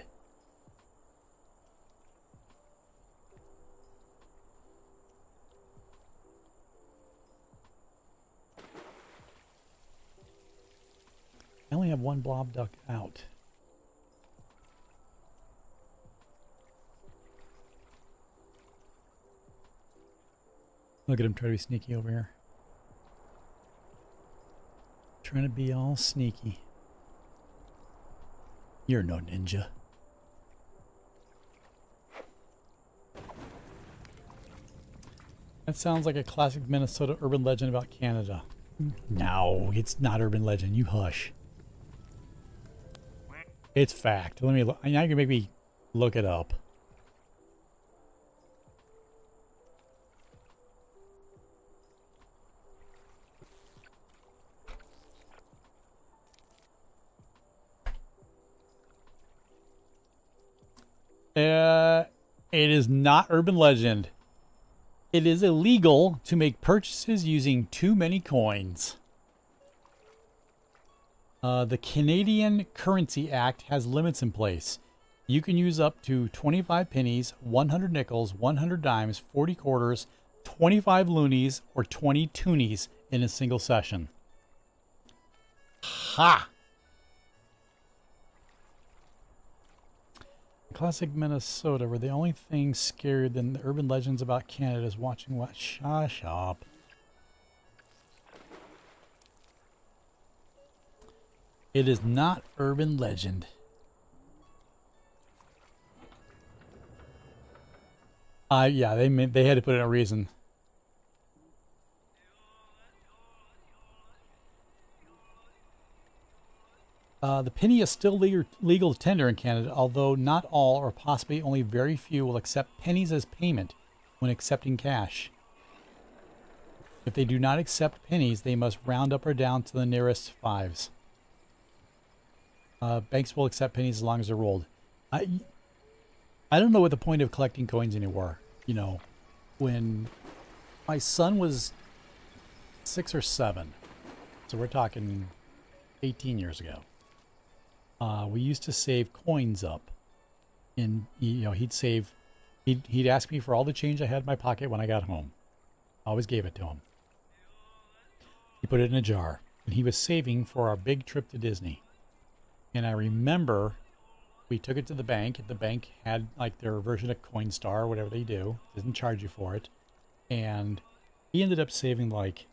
I only have one blob duck out. Look at him try to be sneaky over here. Trying to be all sneaky. You're no ninja. That sounds like a classic Minnesota urban legend about Canada. No, it's not urban legend. You hush. It's fact. Let me look. Now you can maybe look it up. It is not urban legend. It is illegal to make purchases using too many coins. The Canadian Currency Act has limits in place. You can use up to 25 pennies, 100 nickels, 100 dimes, 40 quarters, 25 loonies, or 20 toonies in a single session. Ha! Classic Minnesota, where the only thing scarier than the urban legends about Canada is watching what? Shush up. It is not urban legend. Yeah, they had to put in a reason. The penny is still legal to tender in Canada, although not all, or possibly only very few, will accept pennies as payment when accepting cash. If they do not accept pennies, they must round up or down to the nearest fives. Banks will accept pennies as long as they're rolled. I don't know what the point of collecting coins anymore. You know, when my son was 6 or 7, so we're talking 18 years ago, we used to save coins up. And, you know, he'd ask me for all the change I had in my pocket when I got home. I always gave it to him. He put it in a jar, and he was saving for our big trip to Disney. And I remember we took it to the bank, and the bank had like their version of Coinstar or whatever they do. Doesn't charge you for it. And he ended up saving like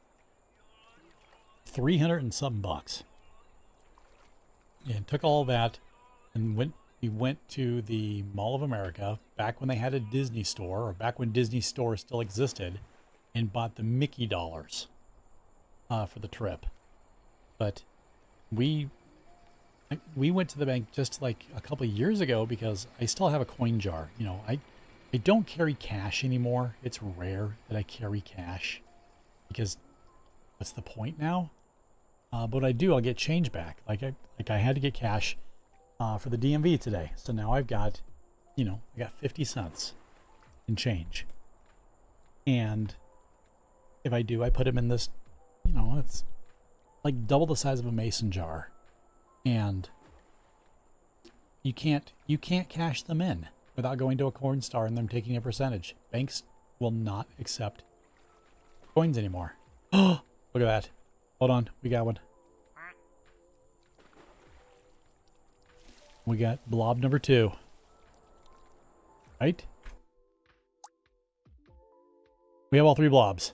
300 and something bucks. And took all that and we went to the Mall of America back when they had a Disney store, or back when Disney stores still existed, and bought the Mickey dollars for the trip. But we went to the bank just like a couple of years ago because I still have a coin jar. You know, I don't carry cash anymore. It's rare that I carry cash because what's the point now? But when I do, I'll get change back. Like I had to get cash for the DMV today. So now I've got, you know, I got 50 cents in change. And if I do, I put them in this, you know, it's like double the size of a mason jar. And you can't cash them in without going to a Coinstar and them taking a percentage. Banks will not accept coins anymore. Oh, look at that. Hold on, we got one. We got blob number 2. Right? We have all 3 blobs.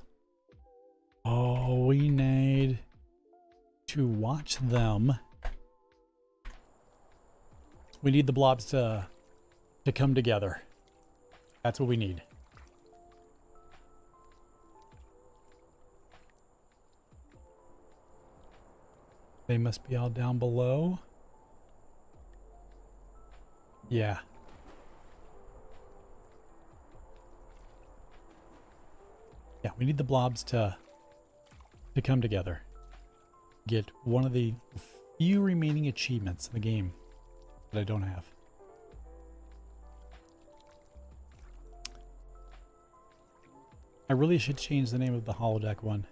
Oh, we need to watch them. We need the blobs to come together. That's what we need. They must be all down below. Yeah. Yeah, we need the blobs to come together. Get one of the few remaining achievements in the game that I don't have. I really should change the name of the holodeck one.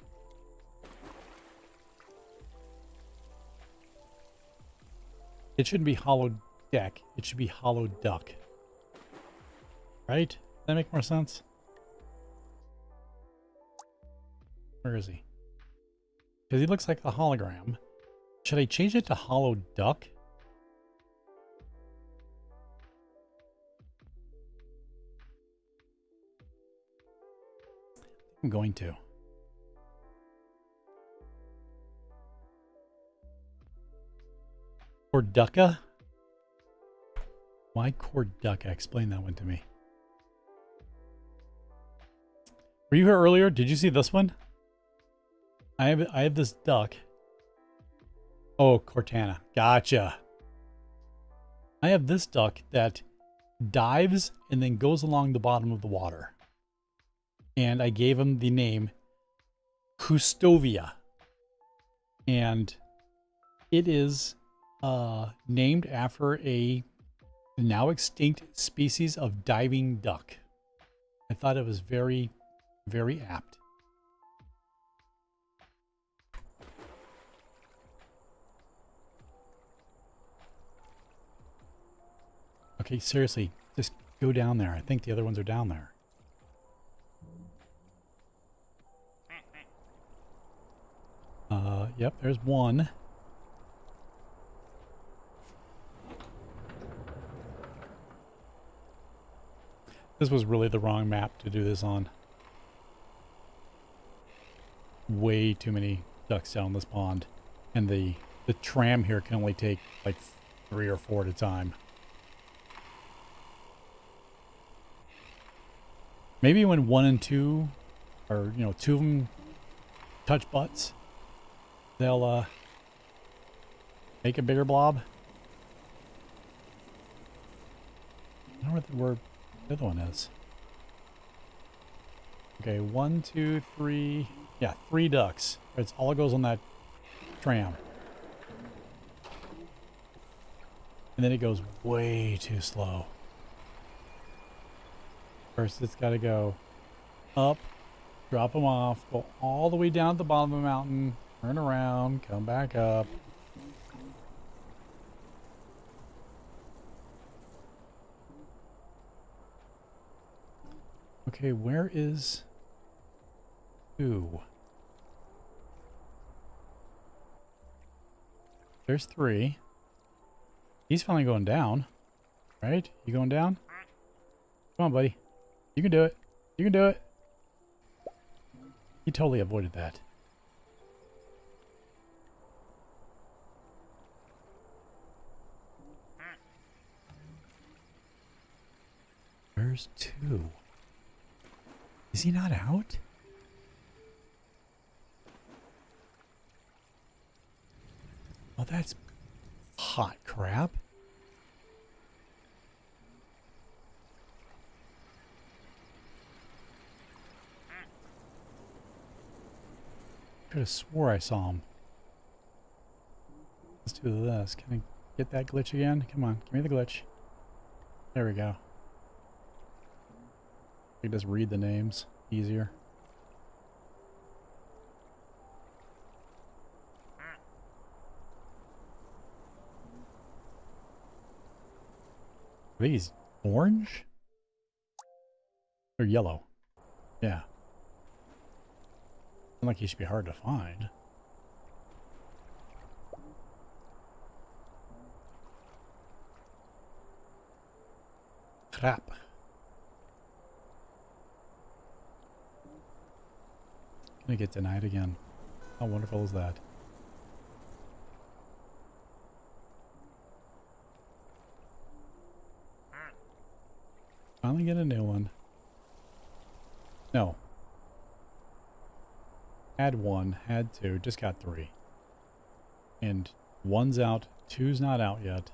It shouldn't be hollow deck. It should be hollow duck. Right? Does that make more sense? Where is he? Because he looks like a hologram. Should I change it to hollow duck? I'm going to. Or ducka? Why cord duck? Explain that one to me. Were you here earlier? Did you see this one? I have this duck. Oh, Cortana. Gotcha. I have this duck that dives and then goes along the bottom of the water. And I gave him the name Custovia. And it is named after a now extinct species of diving duck. I thought it was very, very apt. Okay, seriously, just go down there. I think the other ones are down there. Yep, there's one. This was really the wrong map to do this on. Way too many ducks down this pond. And the tram here can only take like 3 or 4 at a time. Maybe when 1 and 2, or, you know, 2 of them touch butts, they'll make a bigger blob. I don't know where the other one is. Okay, 1, 2, 3. Yeah, 3 ducks. It's all goes on that tram. And then it goes way too slow. First, it's got to go up, drop them off, go all the way down at the bottom of the mountain, turn around, come back up. Okay, where is 2? There's 3. He's finally going down, right? You going down? Come on, buddy. You can do it. You can do it. He totally avoided that. Where's 2? Is he not out? Oh, that's hot crap. I could have swore I saw him. Let's do this. Can I get that glitch again? Come on, give me the glitch. There we go. I can just read the names easier. Are these orange? Or yellow? Yeah. Like he should be hard to find. Crap. Gonna get denied again. How wonderful is that? Finally get a new one. No. Had 1, had 2, just got 3. And 1's out, 2's not out yet.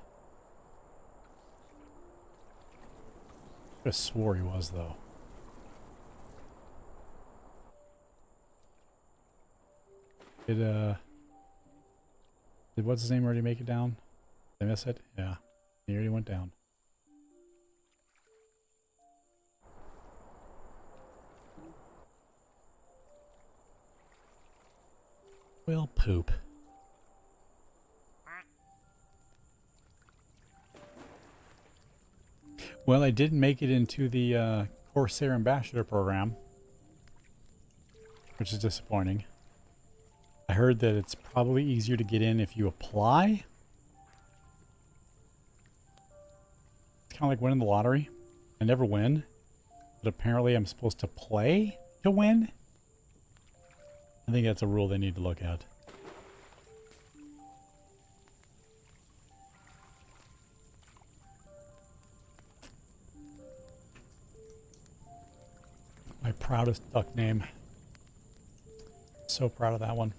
I could have swore he was, though. Did what's his name already make it down? Did I miss it? Yeah. He already went down. Well, poop. Well, I didn't make it into the Corsair Ambassador program, which is disappointing. I heard that it's probably easier to get in if you apply. It's kind of like winning the lottery. I never win, but apparently I'm supposed to play to win. I think that's a rule they need to look at. proudest duck name. So proud of that one.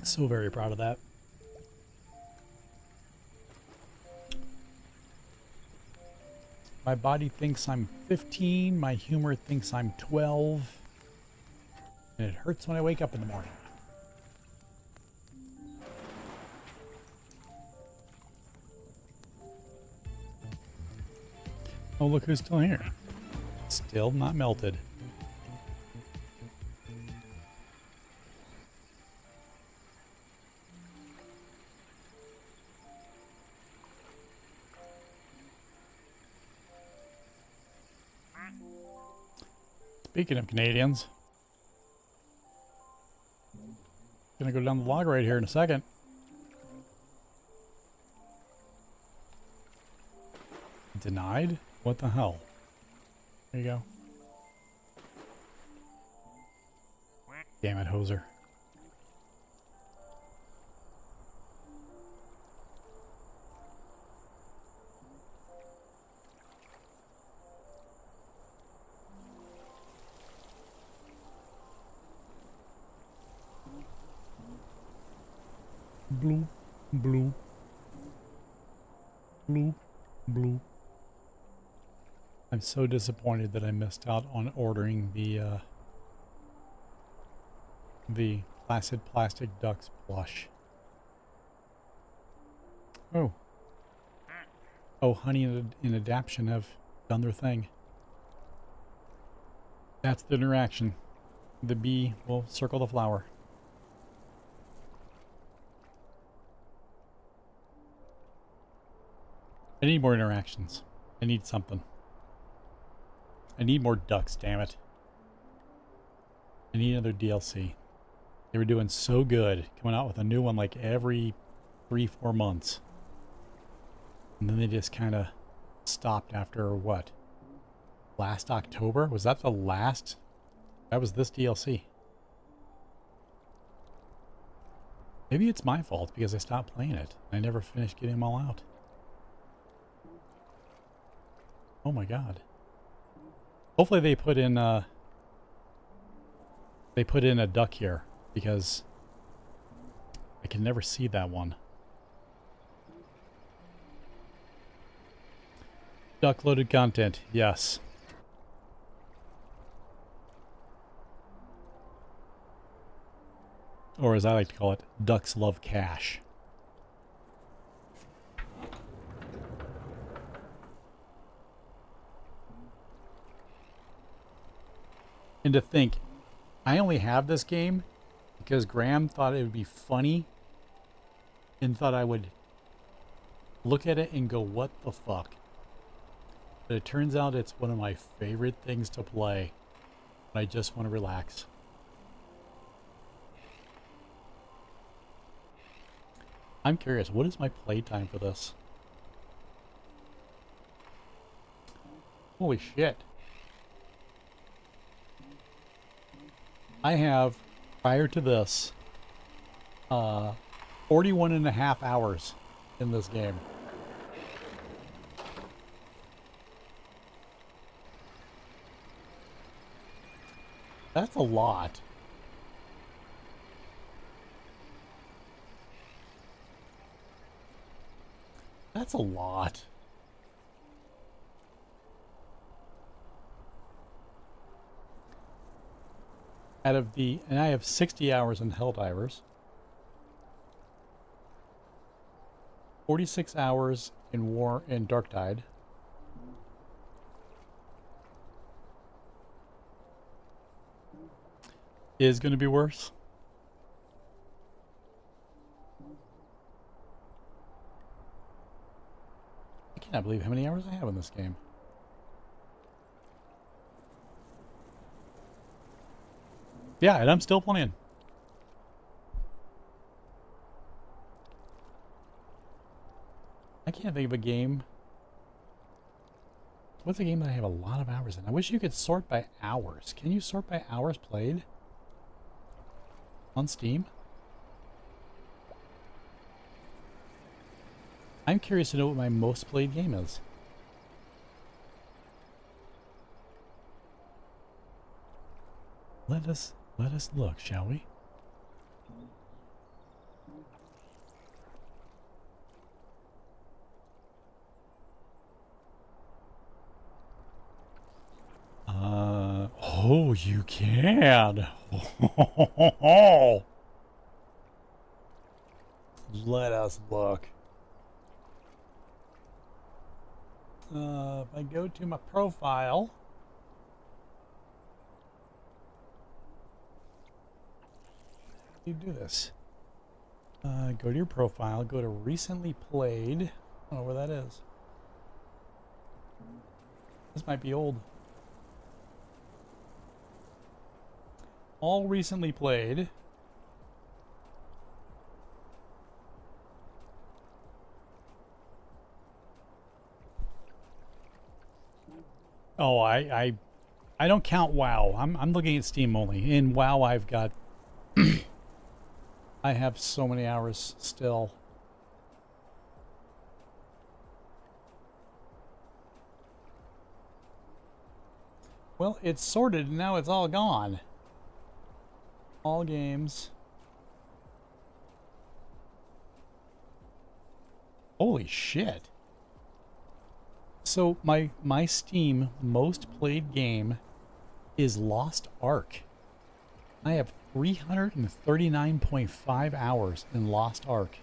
So very proud of that. My body thinks I'm 15, my humor thinks I'm 12, and it hurts when I wake up in the morning. Oh, look who's still here. Still not melted. Speaking of Canadians, gonna go down the log right here in a second. Denied? What the hell? There you go. Damn it, hoser. Blue, blue, blue, blue. I'm so disappointed that I missed out on ordering the Placid Plastic Ducks plush. Oh. Oh, Honey and Adaption have done their thing. That's the interaction. The bee will circle the flower. I need more interactions. I need something. I need more ducks, damn it. I need another DLC. They were doing so good, coming out with a new one like every 3-4 months. And then they just kind of stopped after what? Last October? Was that the last? That was this DLC. Maybe it's my fault because I stopped playing it. I never finished getting them all out. Oh my god. Hopefully they put in a duck here, because I can never see that one. Duck loaded content, yes. Or as I like to call it, ducks love cash. And to think, I only have this game because Graham thought it would be funny and thought I would look at it and go, what the fuck? But it turns out it's one of my favorite things to play when I just want to relax. I'm curious, what is my playtime for this? Holy shit. I have, prior to this, 41 and a half hours in this game. That's a lot. That's a lot. Out of the, and I have 60 hours in Helldivers, 46 hours in War in Darktide, is going to be worse. I cannot believe how many hours I have in this game. Yeah, and I'm still playing. I can't think of a game. What's a game that I have a lot of hours in? I wish you could sort by hours. Can you sort by hours played? On Steam? I'm curious to know what my most played game is. Let us look, shall we? Oh, you can. Let us look. If I go to my profile, you do this. Go to your profile, go to recently played. I don't know where that is. This might be old. All recently played. Oh, I don't count WoW. I'm looking at Steam only. In WoW, I've got I have so many hours still. Well, it's sorted and now it's all gone. All games. Holy shit. So my Steam most played game is Lost Ark. I have 339.5 hours in Lost Ark.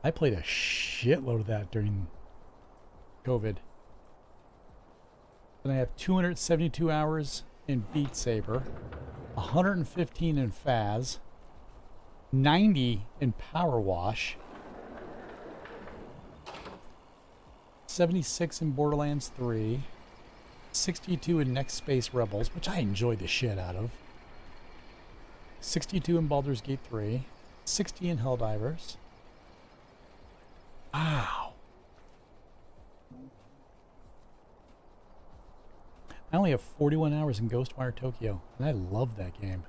I played a shitload of that during COVID. Then I have 272 hours in Beat Saber, 115 in Faz, 90 in Power Wash, 76 in Borderlands 3, 62 in Next Space Rebels, which I enjoyed the shit out of, 62 in Baldur's Gate 3, 60 in Helldivers. Wow. I only have 41 hours in Ghostwire Tokyo, and I love that game.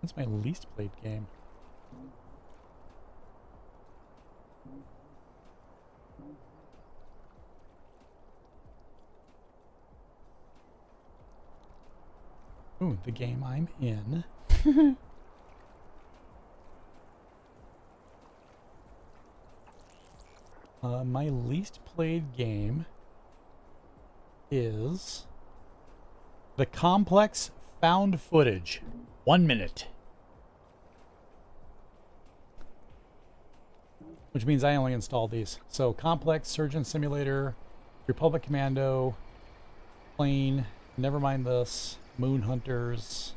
That's my least played game. Ooh, the game I'm in. My least played game is The Complex Found Footage. 1 minute. Which means I only installed these. So Complex, Surgeon Simulator, Republic Commando, Plane, never mind this, Moon Hunters,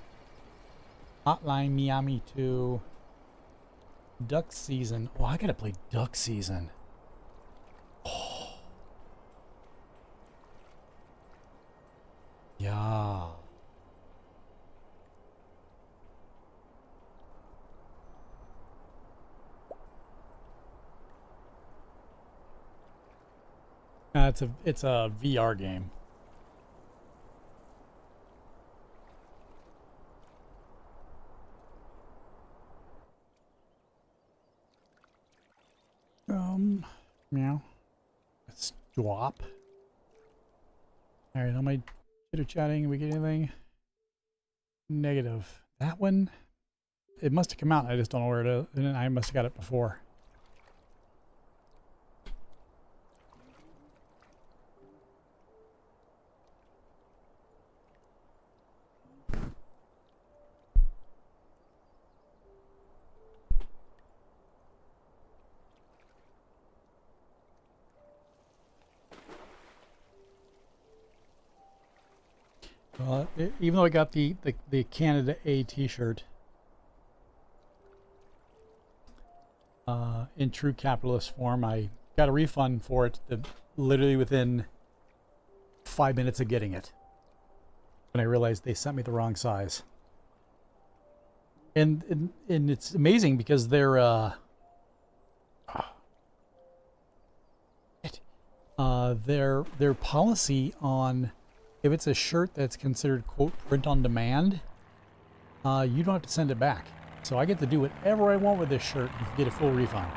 Hotline Miami 2, Duck Season. Oh, I gotta play Duck Season. Oh. Yeah. It's a VR game. Meow. Let's drop. Alright, am I chitter-chatting? We get anything? Negative. That one, it must have come out. I just don't know where it is. And I must have got it before. Well, even though I got the Canada A t-shirt in true capitalist form, I got a refund for it literally within 5 minutes of getting it. When I realized they sent me the wrong size. And it's amazing because their policy on if it's a shirt that's considered, quote, print on demand, you don't have to send it back. So I get to do whatever I want with this shirt and get a full refund.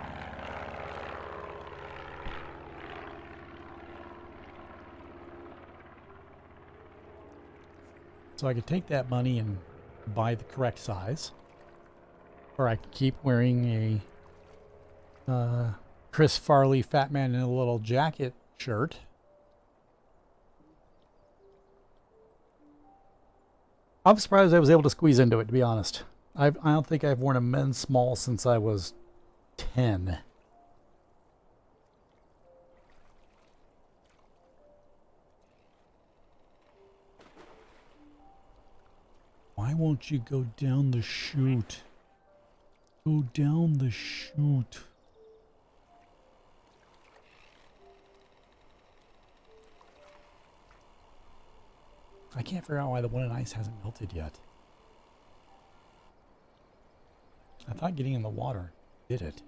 So I could take that money and buy the correct size. Or I could keep wearing a Chris Farley Fat Man in a Little Jacket shirt. I'm surprised I was able to squeeze into it, to be honest. I don't think I've worn a men's small since I was 10. Why won't you go down the chute? Go down the chute. I can't figure out why the one in ice hasn't melted yet. I thought getting in the water did it.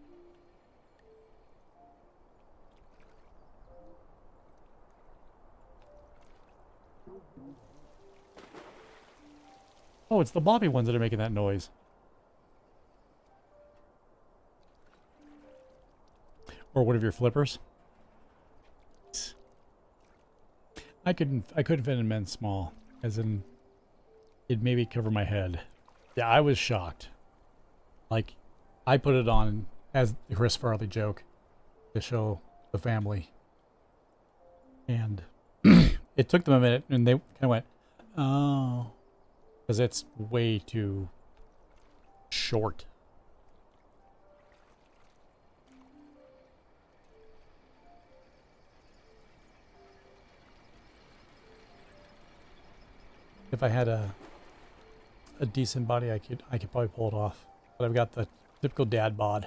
Oh, it's the bobby ones that are making that noise. Or one of your flippers. I couldn't fit in men's small, as in it'd maybe cover my head. Yeah, I was shocked. Like, I put it on as the Chris Farley joke to show the family. And it took them a minute, and they kind of went, oh. Because it's way too short. If I had a decent body, I could probably pull it off. But I've got the typical dad bod.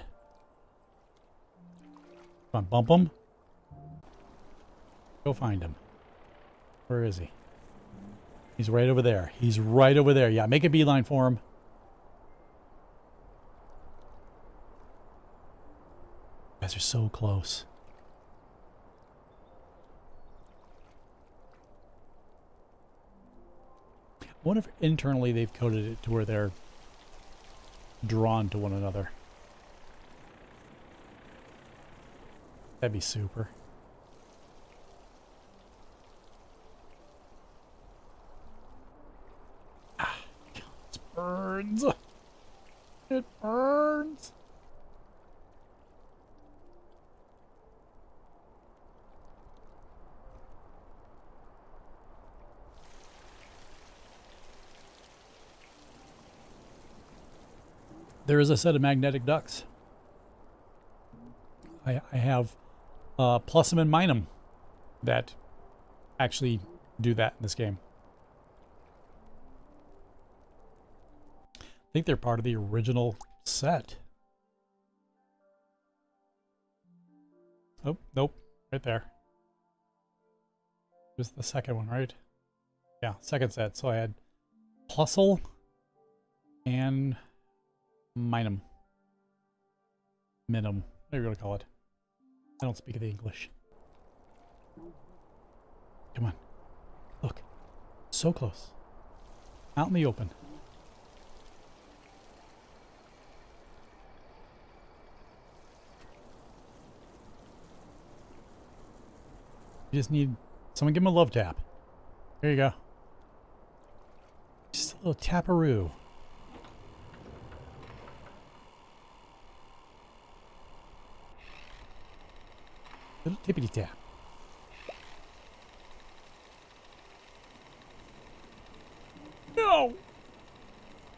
Come on, bump him. Go find him. Where is he? He's right over there. He's right over there. Yeah, make a beeline for him. You guys are so close. I wonder if internally they've coded it to where they're drawn to one another. That'd be super. Ah, it burns. It burns. There is a set of magnetic ducks. I have plus them and mine them that actually do that in this game. I think they're part of the original set. Oh, nope. Right there. It was the second one, right? Yeah, second set. So I had Plusle and Minum. Minum. Whatever you want to call it. I don't speak the English. Come on. Look. So close. Out in the open. You just need someone give him a love tap. There you go. Just a little taparoo. Little tippity tap. No!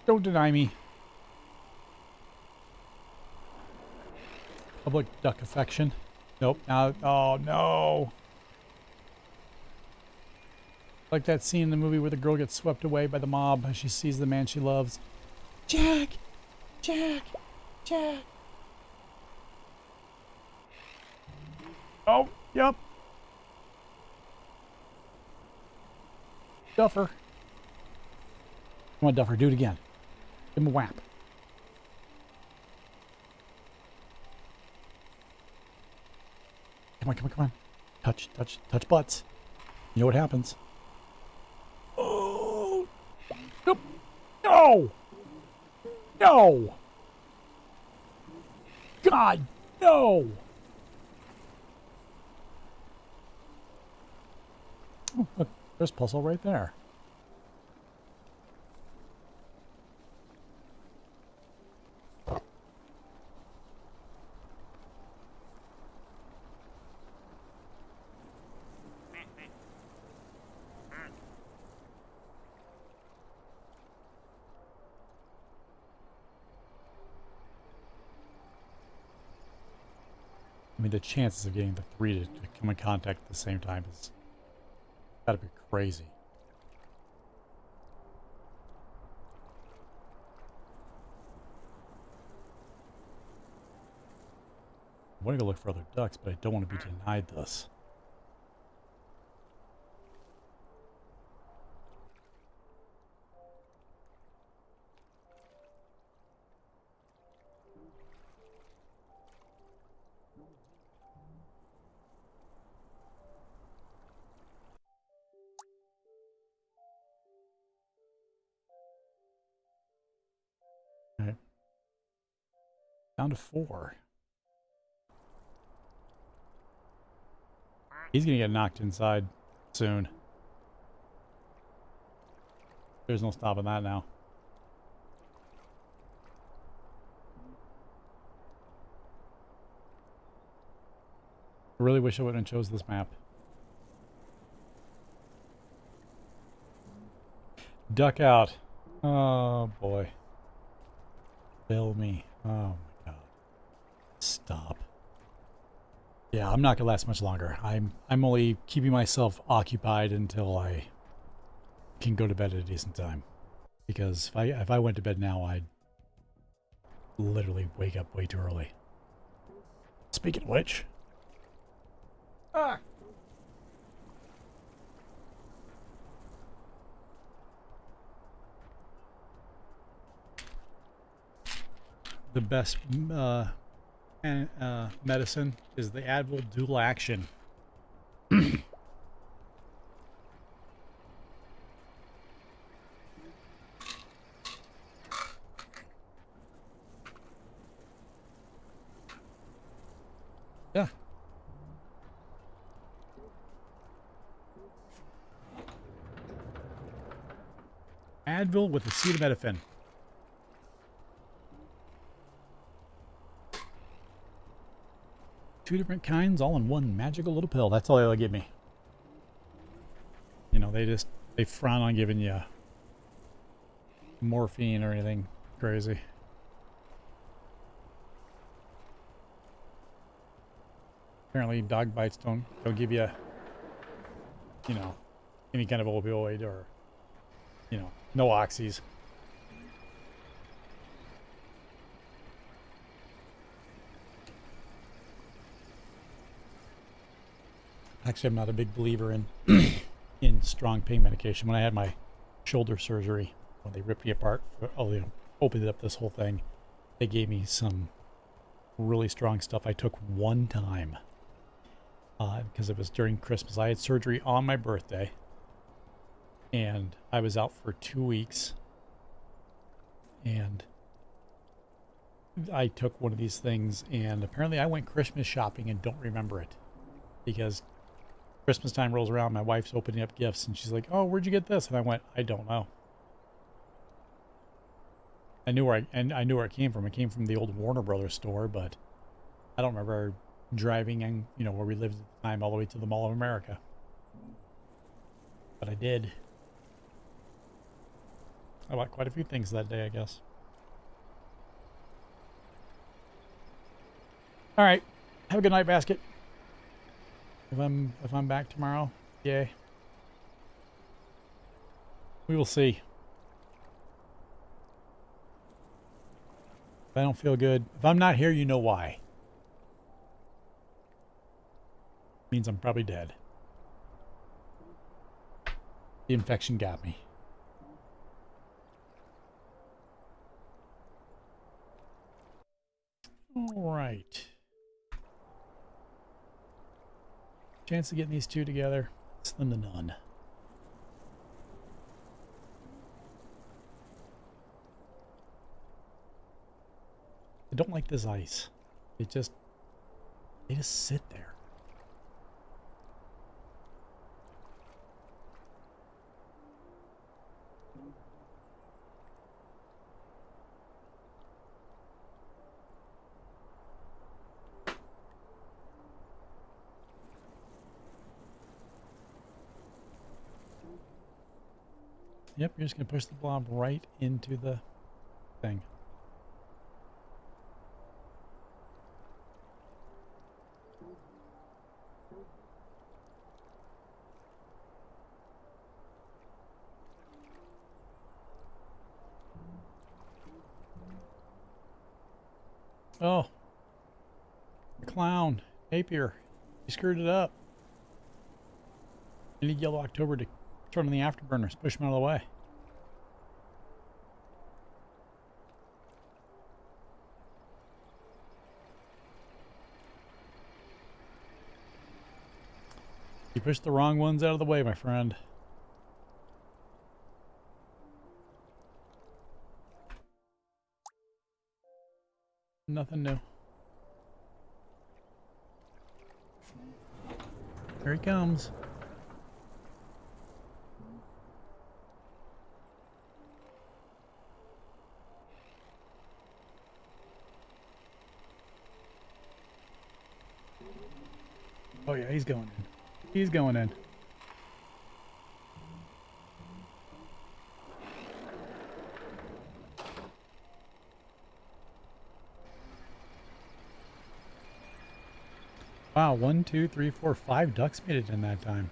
Don't deny me. Public duck affection. Nope. Now, oh no. Like that scene in the movie where the girl gets swept away by the mob as she sees the man she loves. Jack! Jack! Jack! Oh, yep. Duffer. Come on, Duffer, do it again. Give him a whap. Come on, come on, come on. Touch, touch, touch butts. You know what happens. No! No! God, no! Oh, look, there's puzzle right there. I mean, the chances of getting the three to come in contact at the same time is gotta be crazy. I want to go look for other ducks, but I don't want to be denied this. All right. Down to 4. He's gonna get knocked inside soon. There's no stopping that now. I really wish I wouldn't have chose this map. Duck out. Oh boy. Bill me. Oh my god. Stop. Yeah, I'm not gonna last much longer. I'm only keeping myself occupied until I can go to bed at a decent time. Because if I went to bed now, I'd literally wake up way too early. Speaking of which. Ah! The best medicine is the Advil dual action. Yeah. Advil with acetaminophen. Two different kinds, all in one magical little pill. That's all they'll give me. You know, they frown on giving you morphine or anything crazy. Apparently, dog bites don't give you, you know, any kind of opioid or, you know, no oxys. Actually, I'm not a big believer in in strong pain medication. When I had my shoulder surgery, when they ripped me apart, opened up this whole thing, they gave me some really strong stuff. I took one time because it was during Christmas. I had surgery on my birthday, and I was out for 2 weeks. And I took one of these things, and apparently I went Christmas shopping and don't remember it because Christmas time rolls around, my wife's opening up gifts, and she's like, "Oh, where'd you get this?" And I went, "I don't know." I knew where it came from. It came from the old Warner Brothers store, but I don't remember driving and where we lived at the time all the way to the Mall of America. But I did. I bought quite a few things that day, I guess. All right, have a good night, Basket. If I'm back tomorrow, yay. We will see. If I don't feel good, if I'm not here, you know why. Means I'm probably dead. The infection got me. All right. Chance of getting these two together, slim to none. I don't like this ice. They just sit there. Yep, you're just going to push the blob right into the thing. Oh, the clown, Napier, he screwed it up. I need Yellow October to turn on the afterburners, push him out of the way. You pushed the wrong ones out of the way, my friend. Nothing new. Here he comes. Oh yeah, he's going in. He's going in. Wow, 1, 2, 3, 4, 5 ducks made it in that time.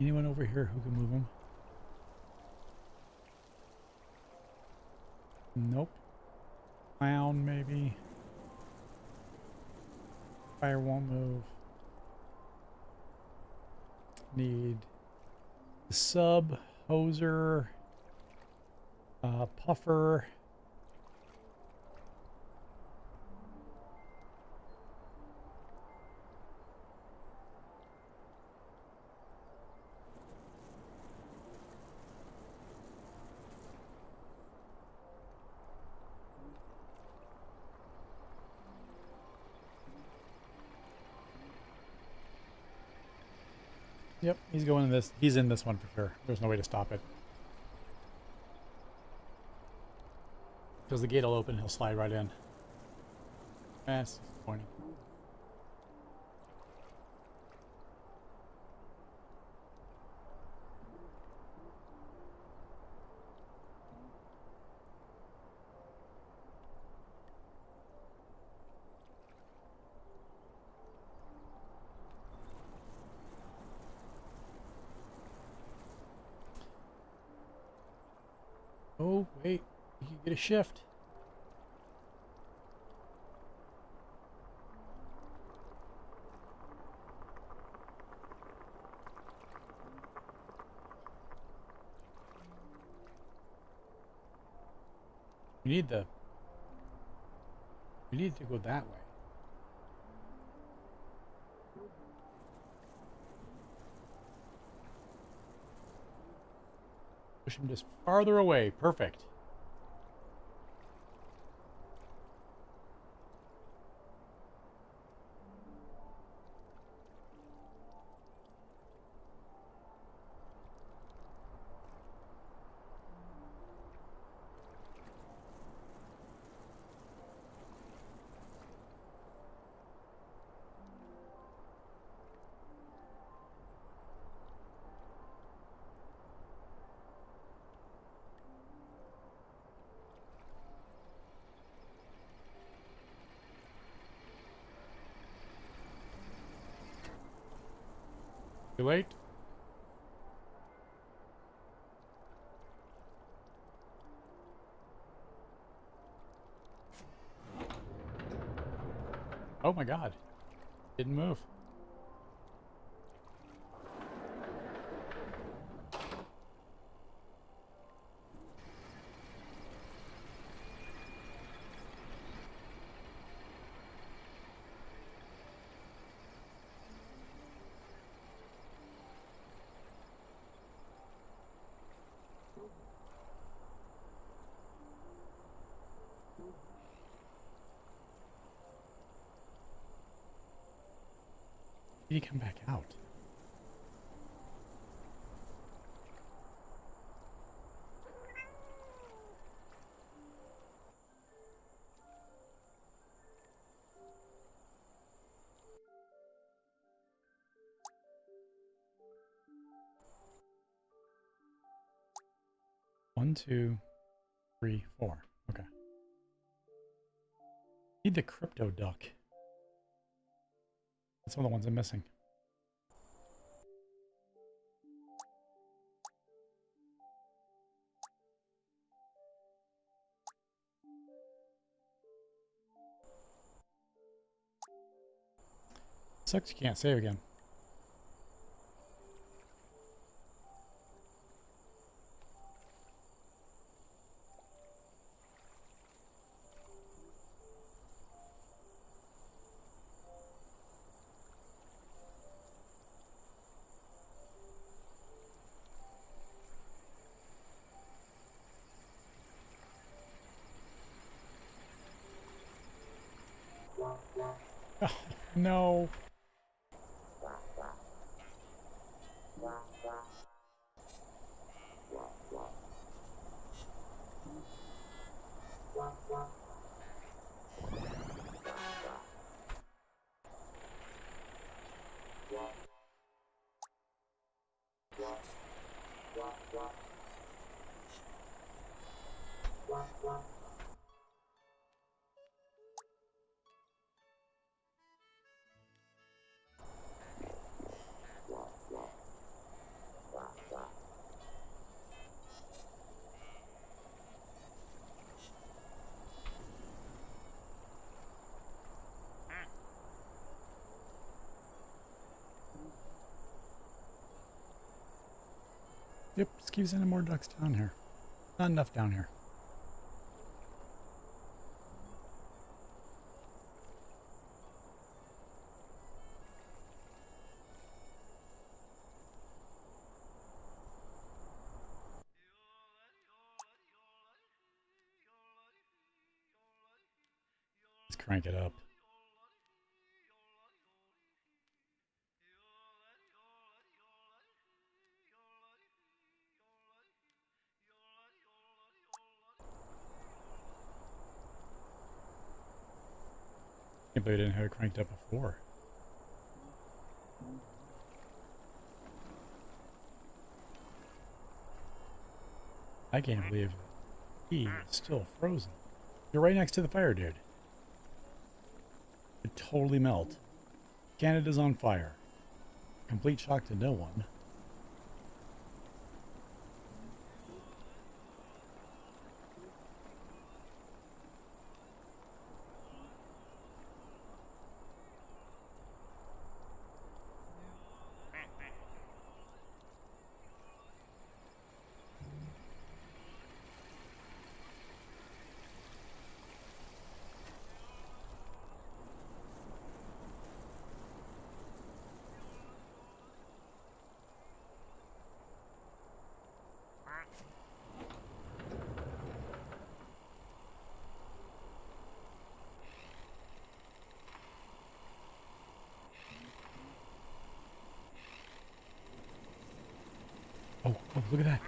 Anyone over here who can move them? Nope. Clown, maybe. Fire won't move. Need the sub, hoser, puffer. Yep, he's going in this. He's in this one for sure. There's no way to stop it. Because the gate will open, he'll slide right in. That's disappointing. Oh, wait. You can get a shift. You need the... You need to go that way. Push him just farther away. Perfect. Too late. Oh my god. Didn't move. Did he come back out? One, two, three, four. Okay. Need the crypto duck. That's one of the ones I'm missing. Sucks you can't save again. Oh, no. Yep, just keep sending more ducks down here. Not enough down here. Let's crank it up. Can't believe I didn't have it cranked up before. I can't believe he is still frozen. You're right next to the fire, dude. It totally melt. Canada's on fire. Complete shock to no one. Oh, look at that.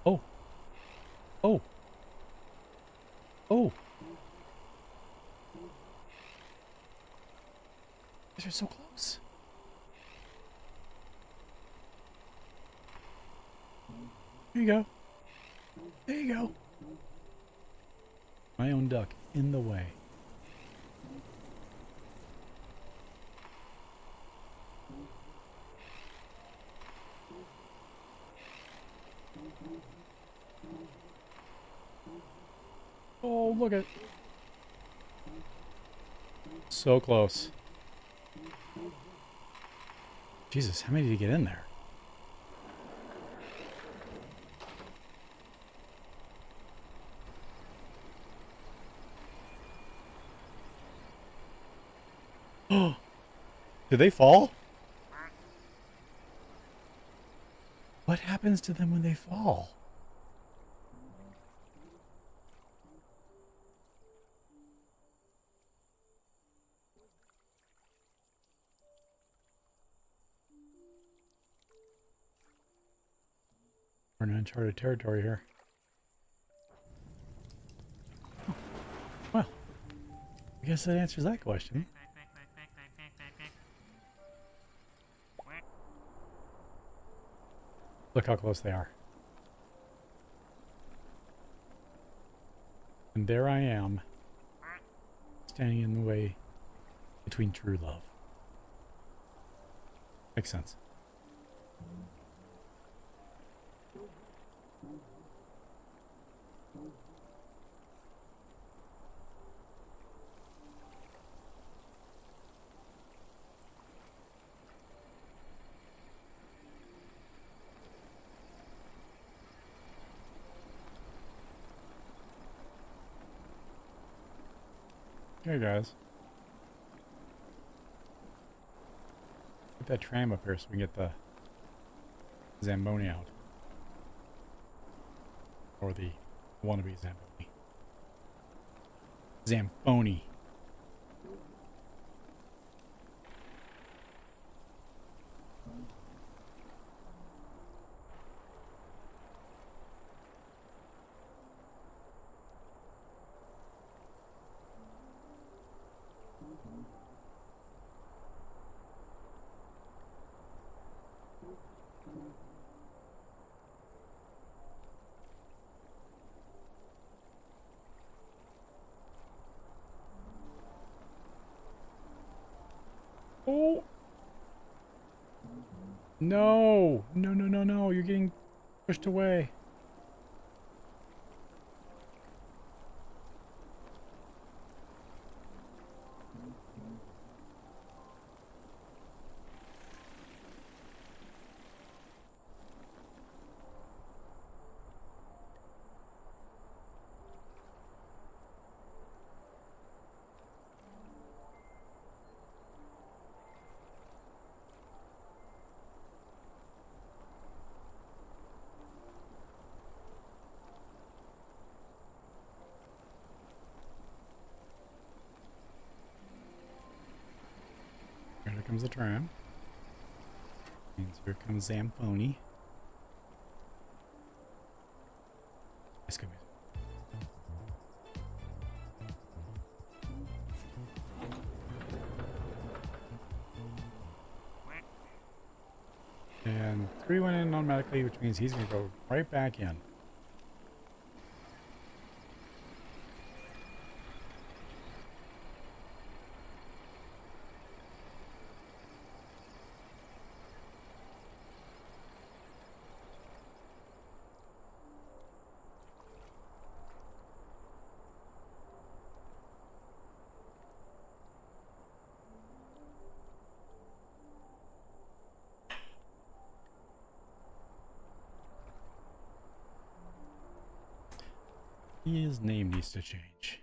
Oh. Oh. Oh. These are so close. There you go. There you go. My own duck in the way. Oh, look at... So close. Jesus, how many did you get in there? Oh, did they fall? What happens to them when they fall? We're in uncharted territory here. Well, I guess that answers that question. Look how close they are. And there I am, standing in the way between true love. Makes sense. Hey guys. Get that tram up here so we can get the Zamboni out. Or the wannabe Zamboni. Zamfoni. Oh! No! No, no, no, no. You're getting pushed away. Here comes the tram. And here comes Zamfoni. Let's go. And 3 went in automatically, which means he's going to go right back in. His name needs to change.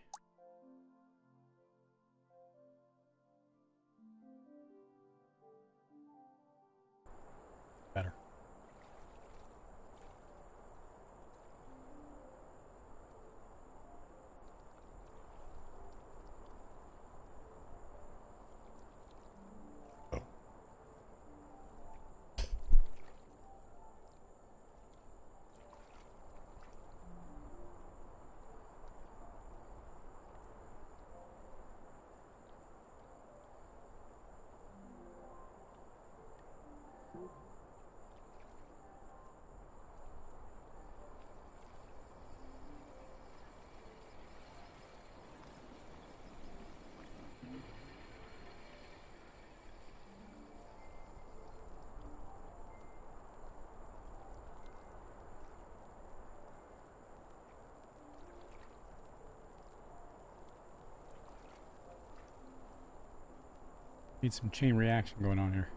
Better. Oh. Need some chain reaction going on here.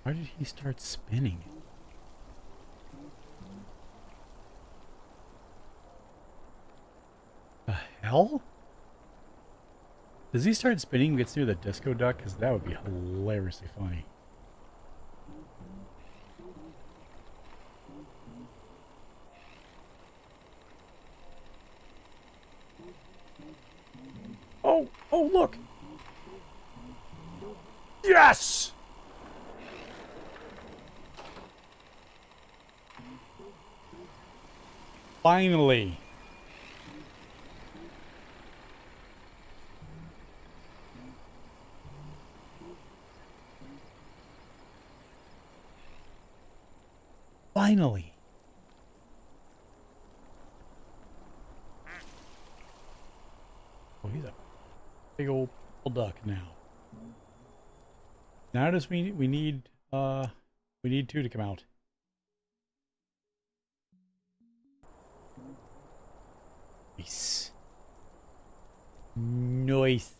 Why did he start spinning? The hell? Does he start spinning and gets near the disco duck? Because that would be hilariously funny. Oh, oh, look! Yes! Finally! Finally! Oh, he's a big old duck now. Now does we need two to come out. Nice. Nice.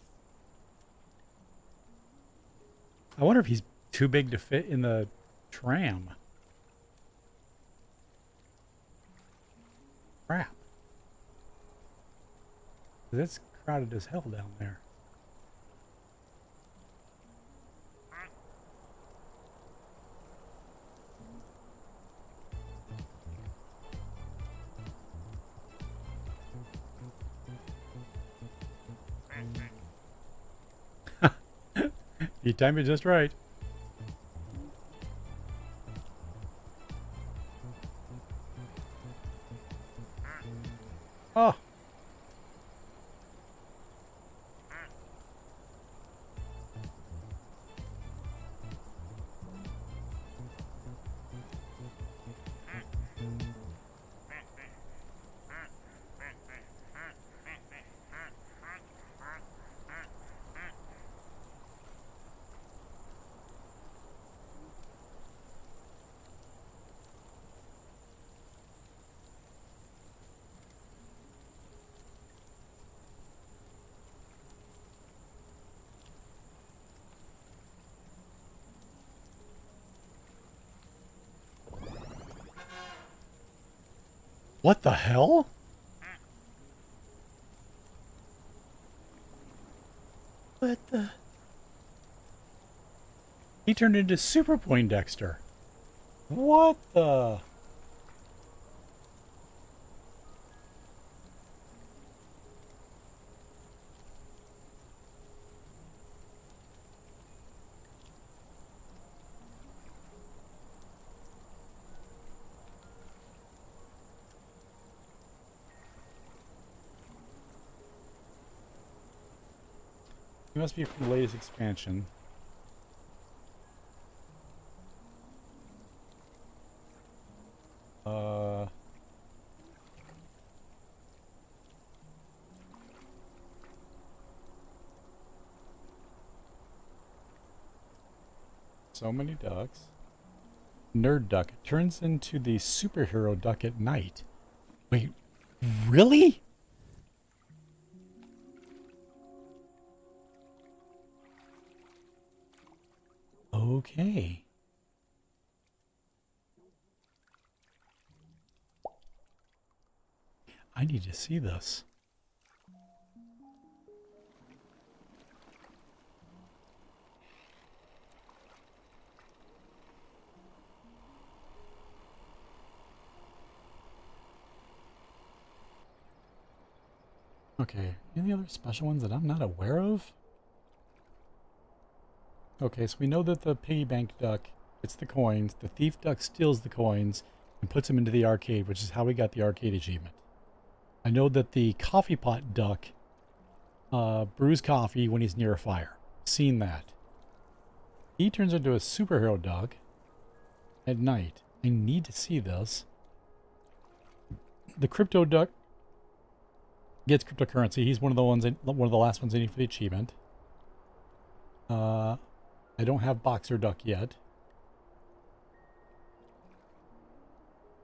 I wonder if he's too big to fit in the tram. Crap. It's crowded as hell down there. You timed it just right. Oh. What the hell? What the? He turned into Super Poindexter. What the? He must be from the latest expansion. So many ducks. Nerd duck. It turns into the superhero duck at night. Wait, really? Okay. I need to see this. Okay, any other special ones that I'm not aware of? Okay, so we know that the piggy bank duck gets the coins, the thief duck steals the coins, and puts them into the arcade, which is how we got the arcade achievement. I know that the coffee pot duck brews coffee when he's near a fire. Seen that. He turns into a superhero duck at night. I need to see this. The crypto duck gets cryptocurrency. He's one of the last ones I need for the achievement. I don't have boxer duck yet.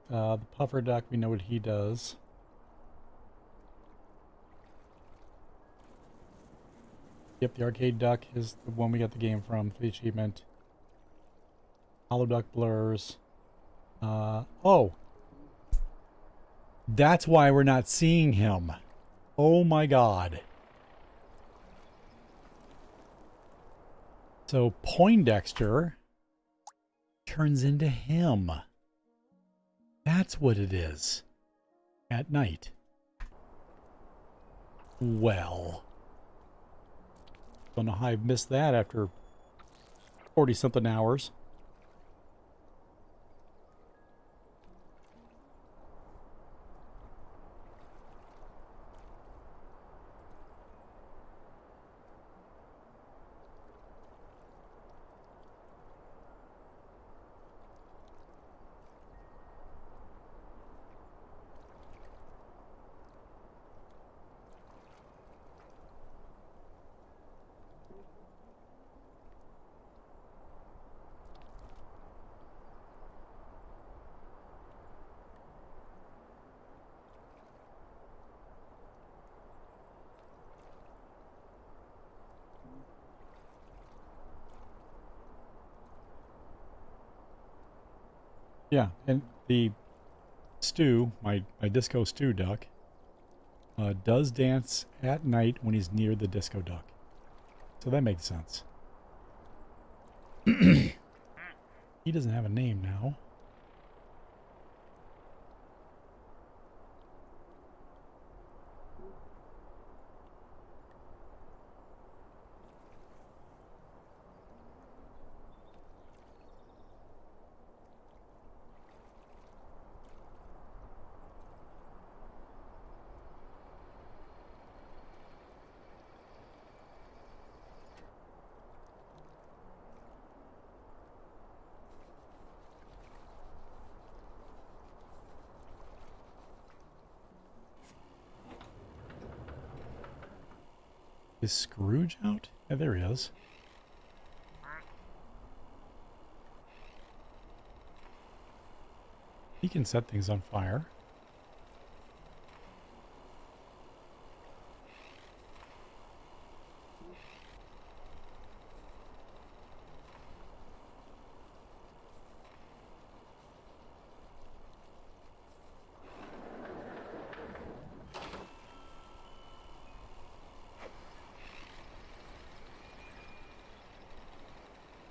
The puffer duck, we know what he does. Yep, the arcade duck is the one we got the game from for the achievement. Hollow duck blurs. Oh. That's why we're not seeing him. Oh my god. So Poindexter turns into him. That's what it is. At night. Well. Don't know how I've missed that after 40-something hours. Yeah, and the stew, my disco stew duck, does dance at night when he's near the disco duck. So that makes sense. He doesn't have a name now. Is Scrooge out? Yeah, there he is. He can set things on fire.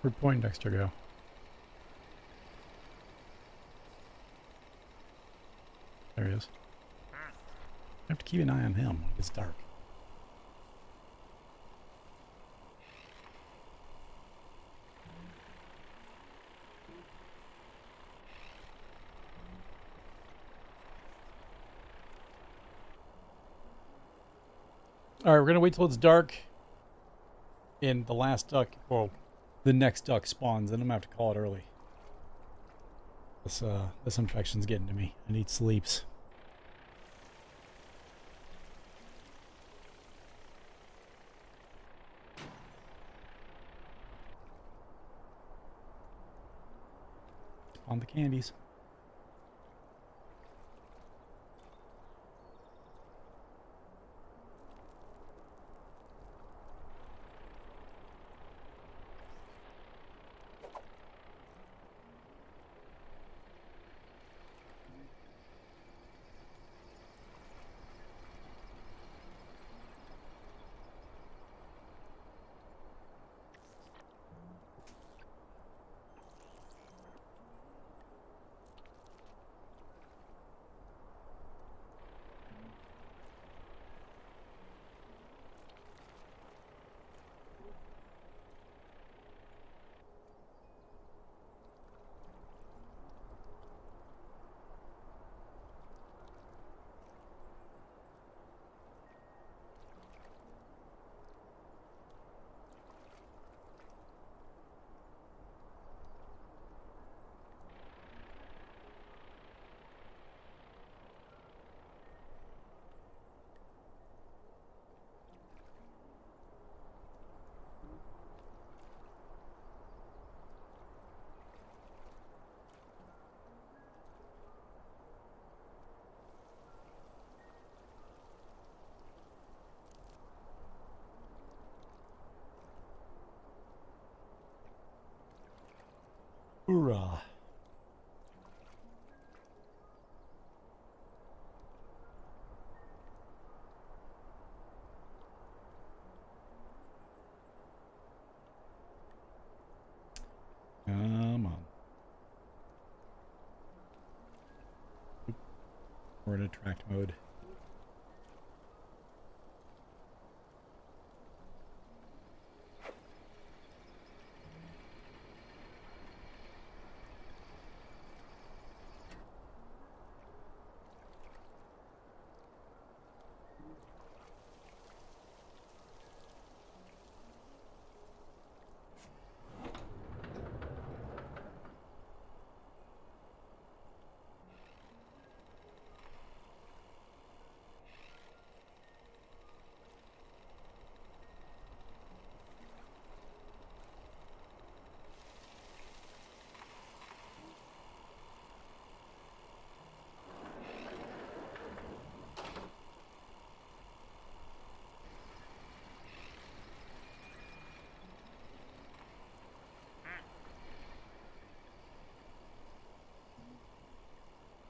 Where'd Poindexter go? There he is. I have to keep an eye on him when it's dark. Alright, we're going to wait till it's dark. And the last duck, well, the next duck spawns, and I'm going to have to call it early. This infection's getting to me. I need sleeps. On the candies. Hoorah. Come on. We're in attract mode.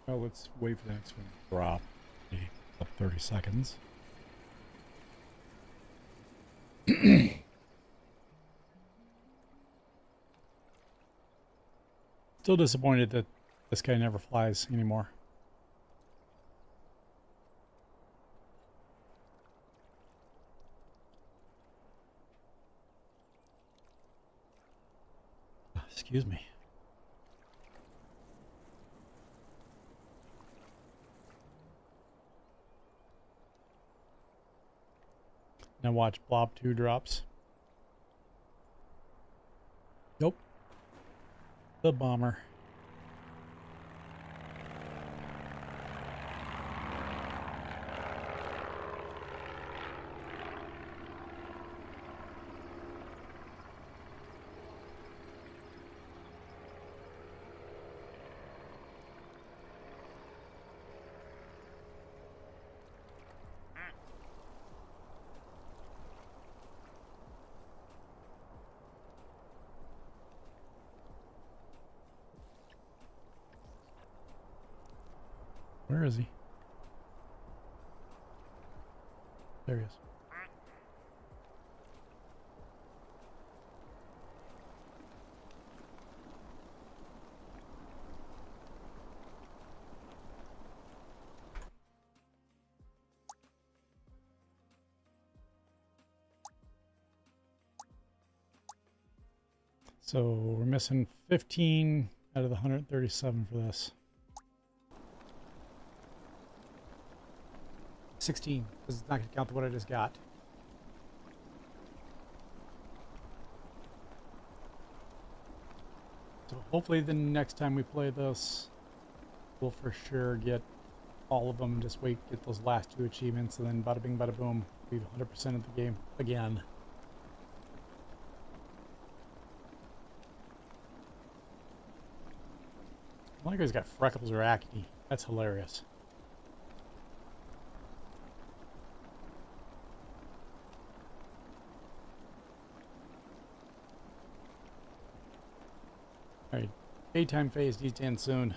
Well, let's wait for the next one to drop. Up 30 seconds. Still disappointed that this guy never flies anymore. Excuse me. Now watch Blob 2 drops. Nope. The bomber. Where is he? There he is. So we're missing 15 out of the 137 for this. 16, because it's not going to count what I just got. So hopefully the next time we play this, we'll for sure get all of them. Just wait, get those last 2 achievements, and then bada bing, bada boom, we've 100% of the game again. One guy's got freckles or acne. That's hilarious. Alright, daytime phase needs to end soon.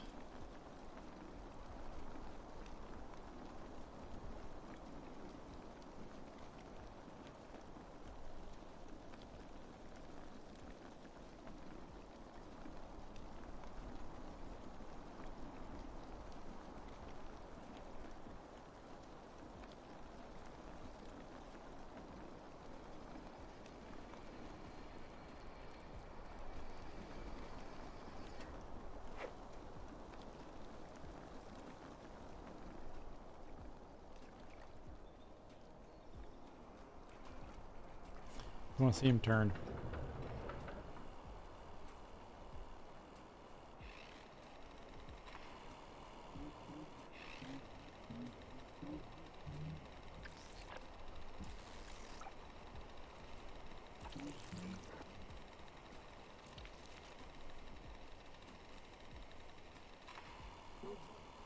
I want to see him turn.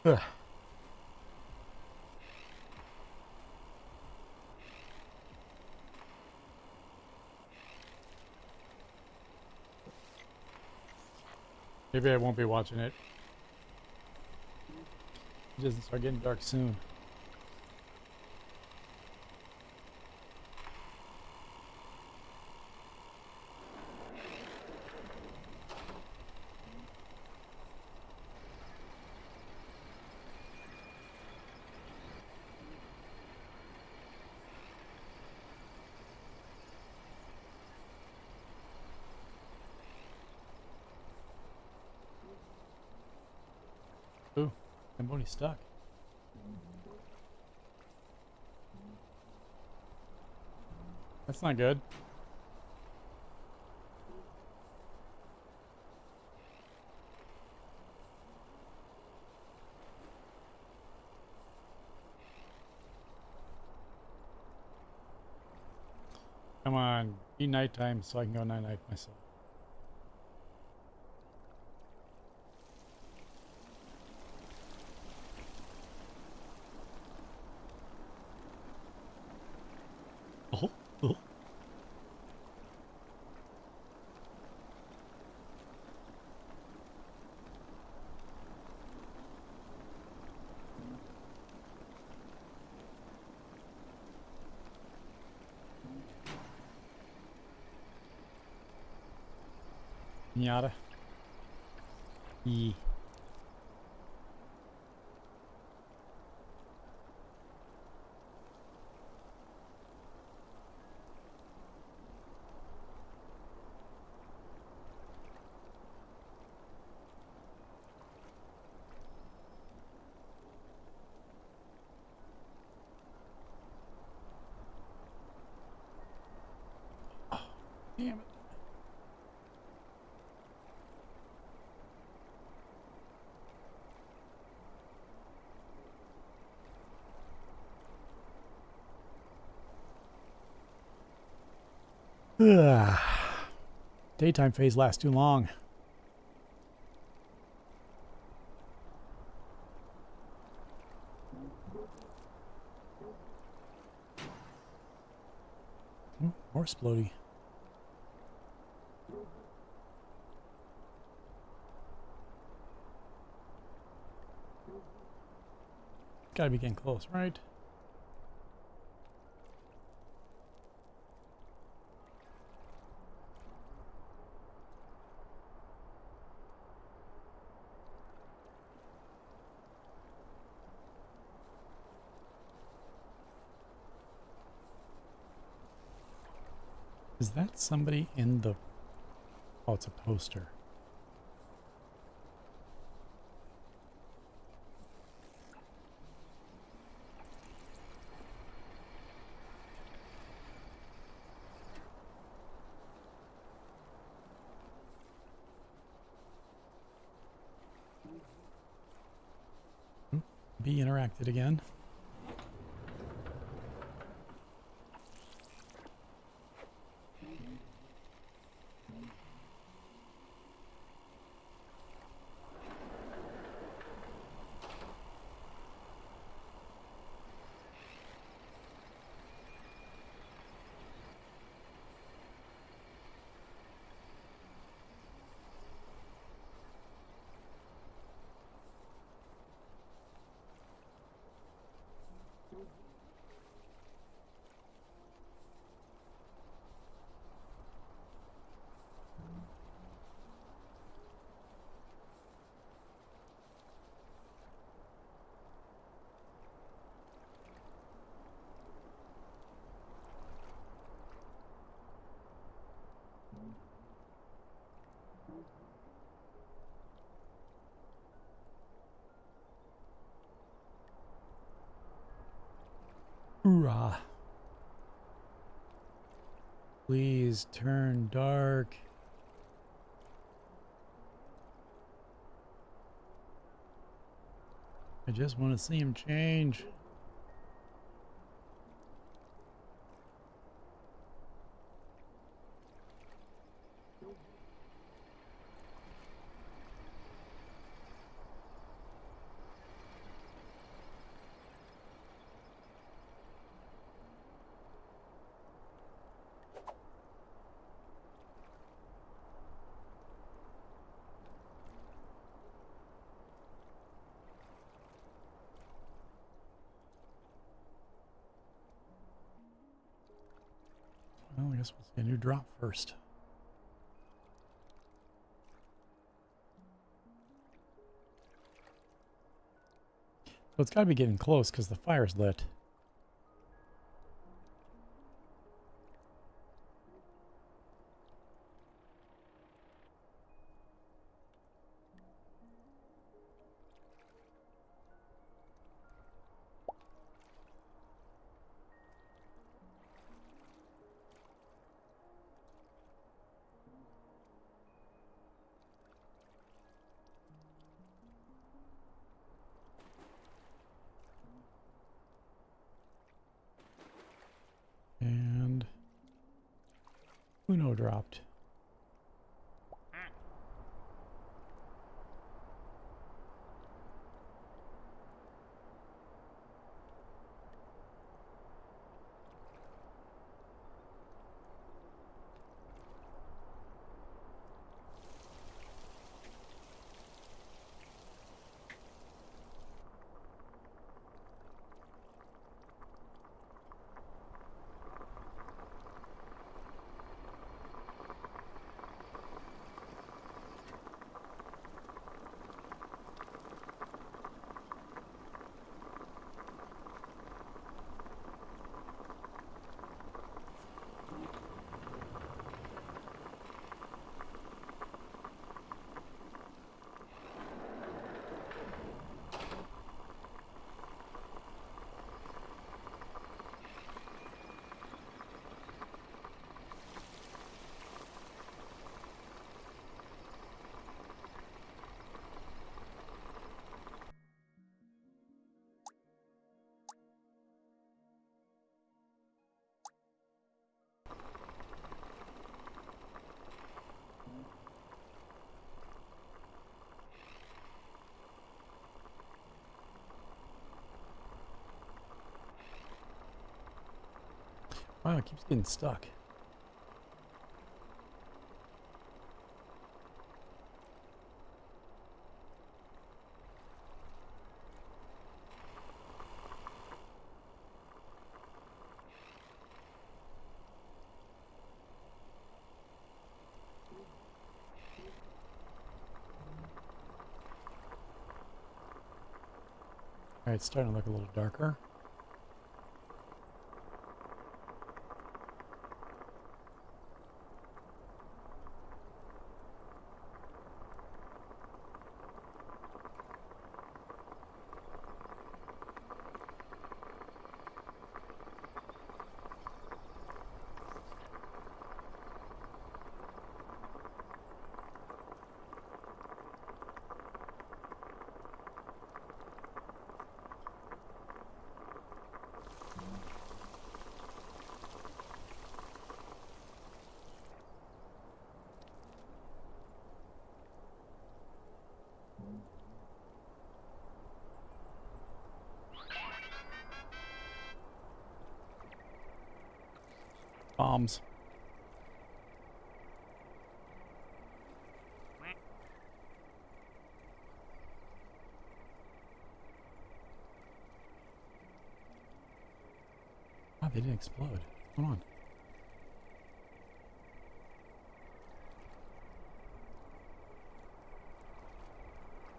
Ugh. Maybe I won't be watching it. It doesn't start getting dark soon. Ooh, I'm only stuck. That's not good. Come on, be nighttime so I can go night-night myself. Oh, oh. Pinata. Yee. Damn it. Ugh. Daytime phase lasts too long. Ooh, more splody. Gotta be getting close, right? Is that somebody in the... Oh, it's a poster. Be interacted again. Hoorah. Please turn dark. I just want to see him change. guess we'll see a new drop first. So it's got to be getting close because the fire's lit. And Uno dropped. Wow, it keeps getting stuck. All right, it's starting to look a little darker. Bombs. Wow, they didn't explode. Come on.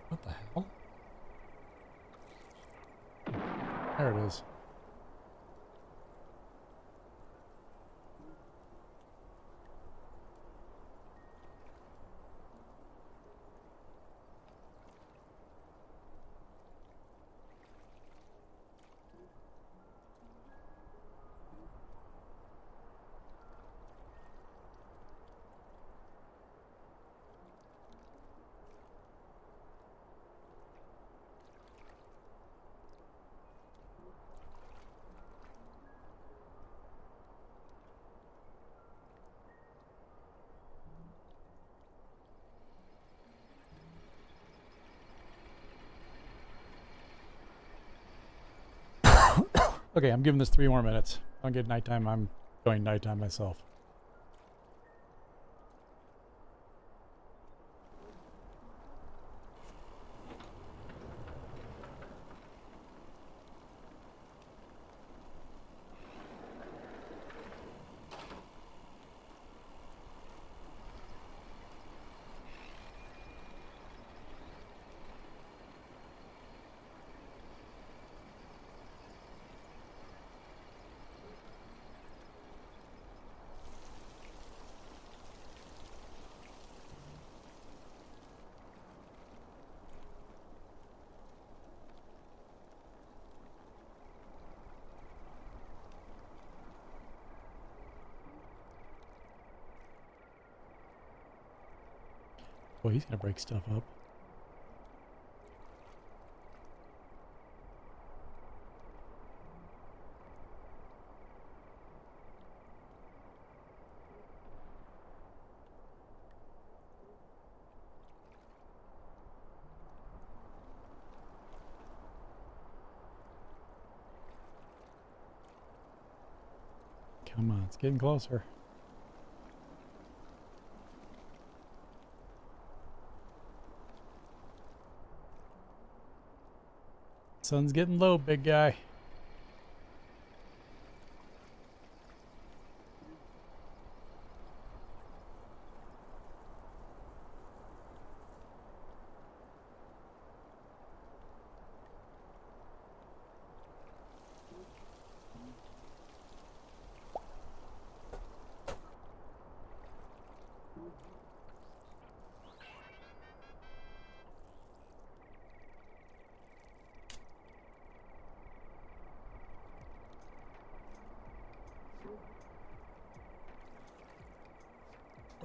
What the hell? There it is. Okay, I'm giving this 3 more minutes. If I don't get nighttime, I'm going nighttime myself. Boy, he's gonna break stuff up. Come on, it's getting closer. Sun's getting low, big guy.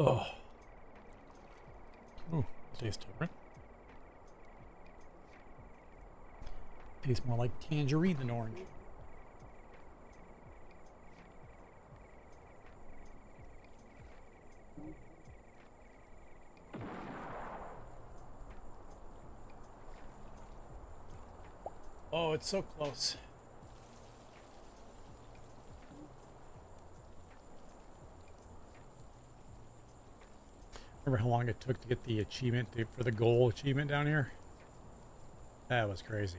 Oh. Ooh, tastes different. Tastes more like tangerine than orange. Oh, it's so close. Remember how long it took to get the achievement for the goal achievement down here? That was crazy.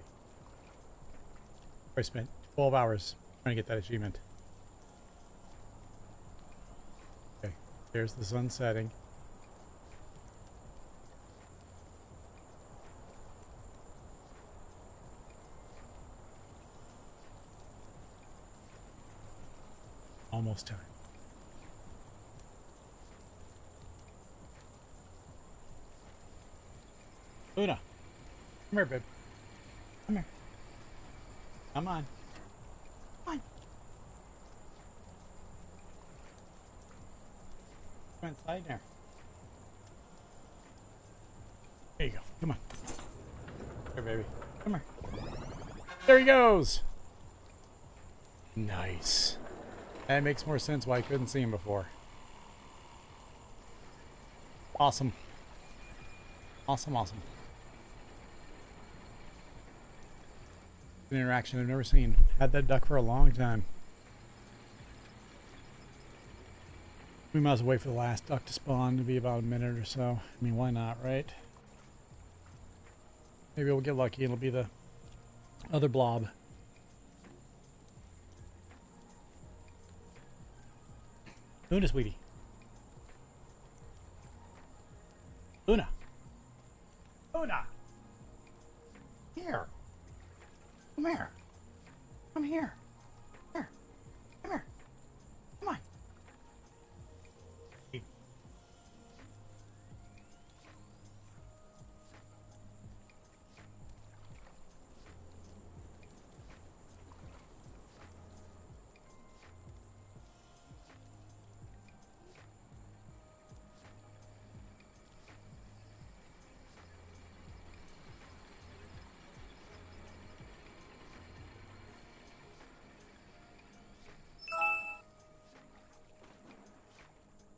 I spent 12 hours trying to get that achievement. Okay, there's the sun setting. Almost time. Luna, come here, babe. Come here. Come on. Come on. Come inside there. There you go. Come on. Here, baby. Come here. There he goes. Nice. That makes more sense why I couldn't see him before. Awesome. Awesome, awesome. An interaction I've never seen. Had that duck for a long time. We might as well wait for the last duck to spawn to be about a minute or so. I mean, why not, right? Maybe we'll get lucky and it'll be the other blob. Luna, sweetie. Luna. Luna. Here. Come here. Come here. Here. Come here. Come on.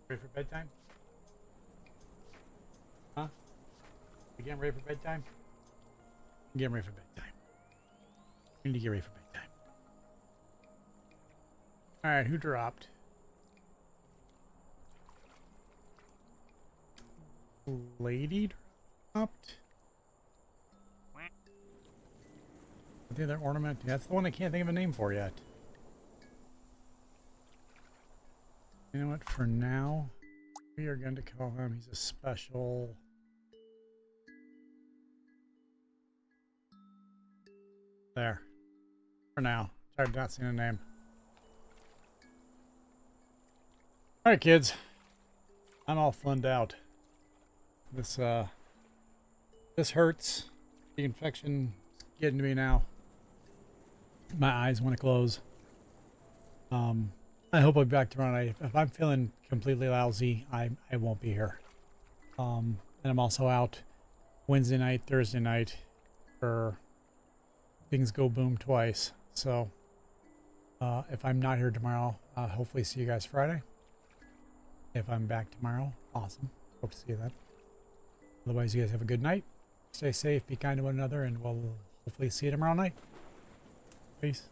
Ready for bedtime? Huh? You getting ready for bedtime? I'm getting ready for bedtime. We need to get ready for bedtime. Alright, who dropped? Lady dropped? The other ornament? Yeah, that's the one I can't think of a name for yet. You know what? For now, we are going to call him. He's a special. There. For now. Sorry, not seeing a name. Alright, kids. I'm all funned out. This hurts. The infection is getting to me now. My eyes want to close. I hope I'll be back tomorrow night. If I'm feeling completely lousy, I won't be here. And I'm also out Wednesday night, Thursday night for Things Go Boom twice. So if I'm not here tomorrow, hopefully see you guys Friday. If I'm back tomorrow, awesome. Hope to see you then. Otherwise, you guys have a good night. Stay safe, be kind to one another, and we'll hopefully see you tomorrow night. Peace.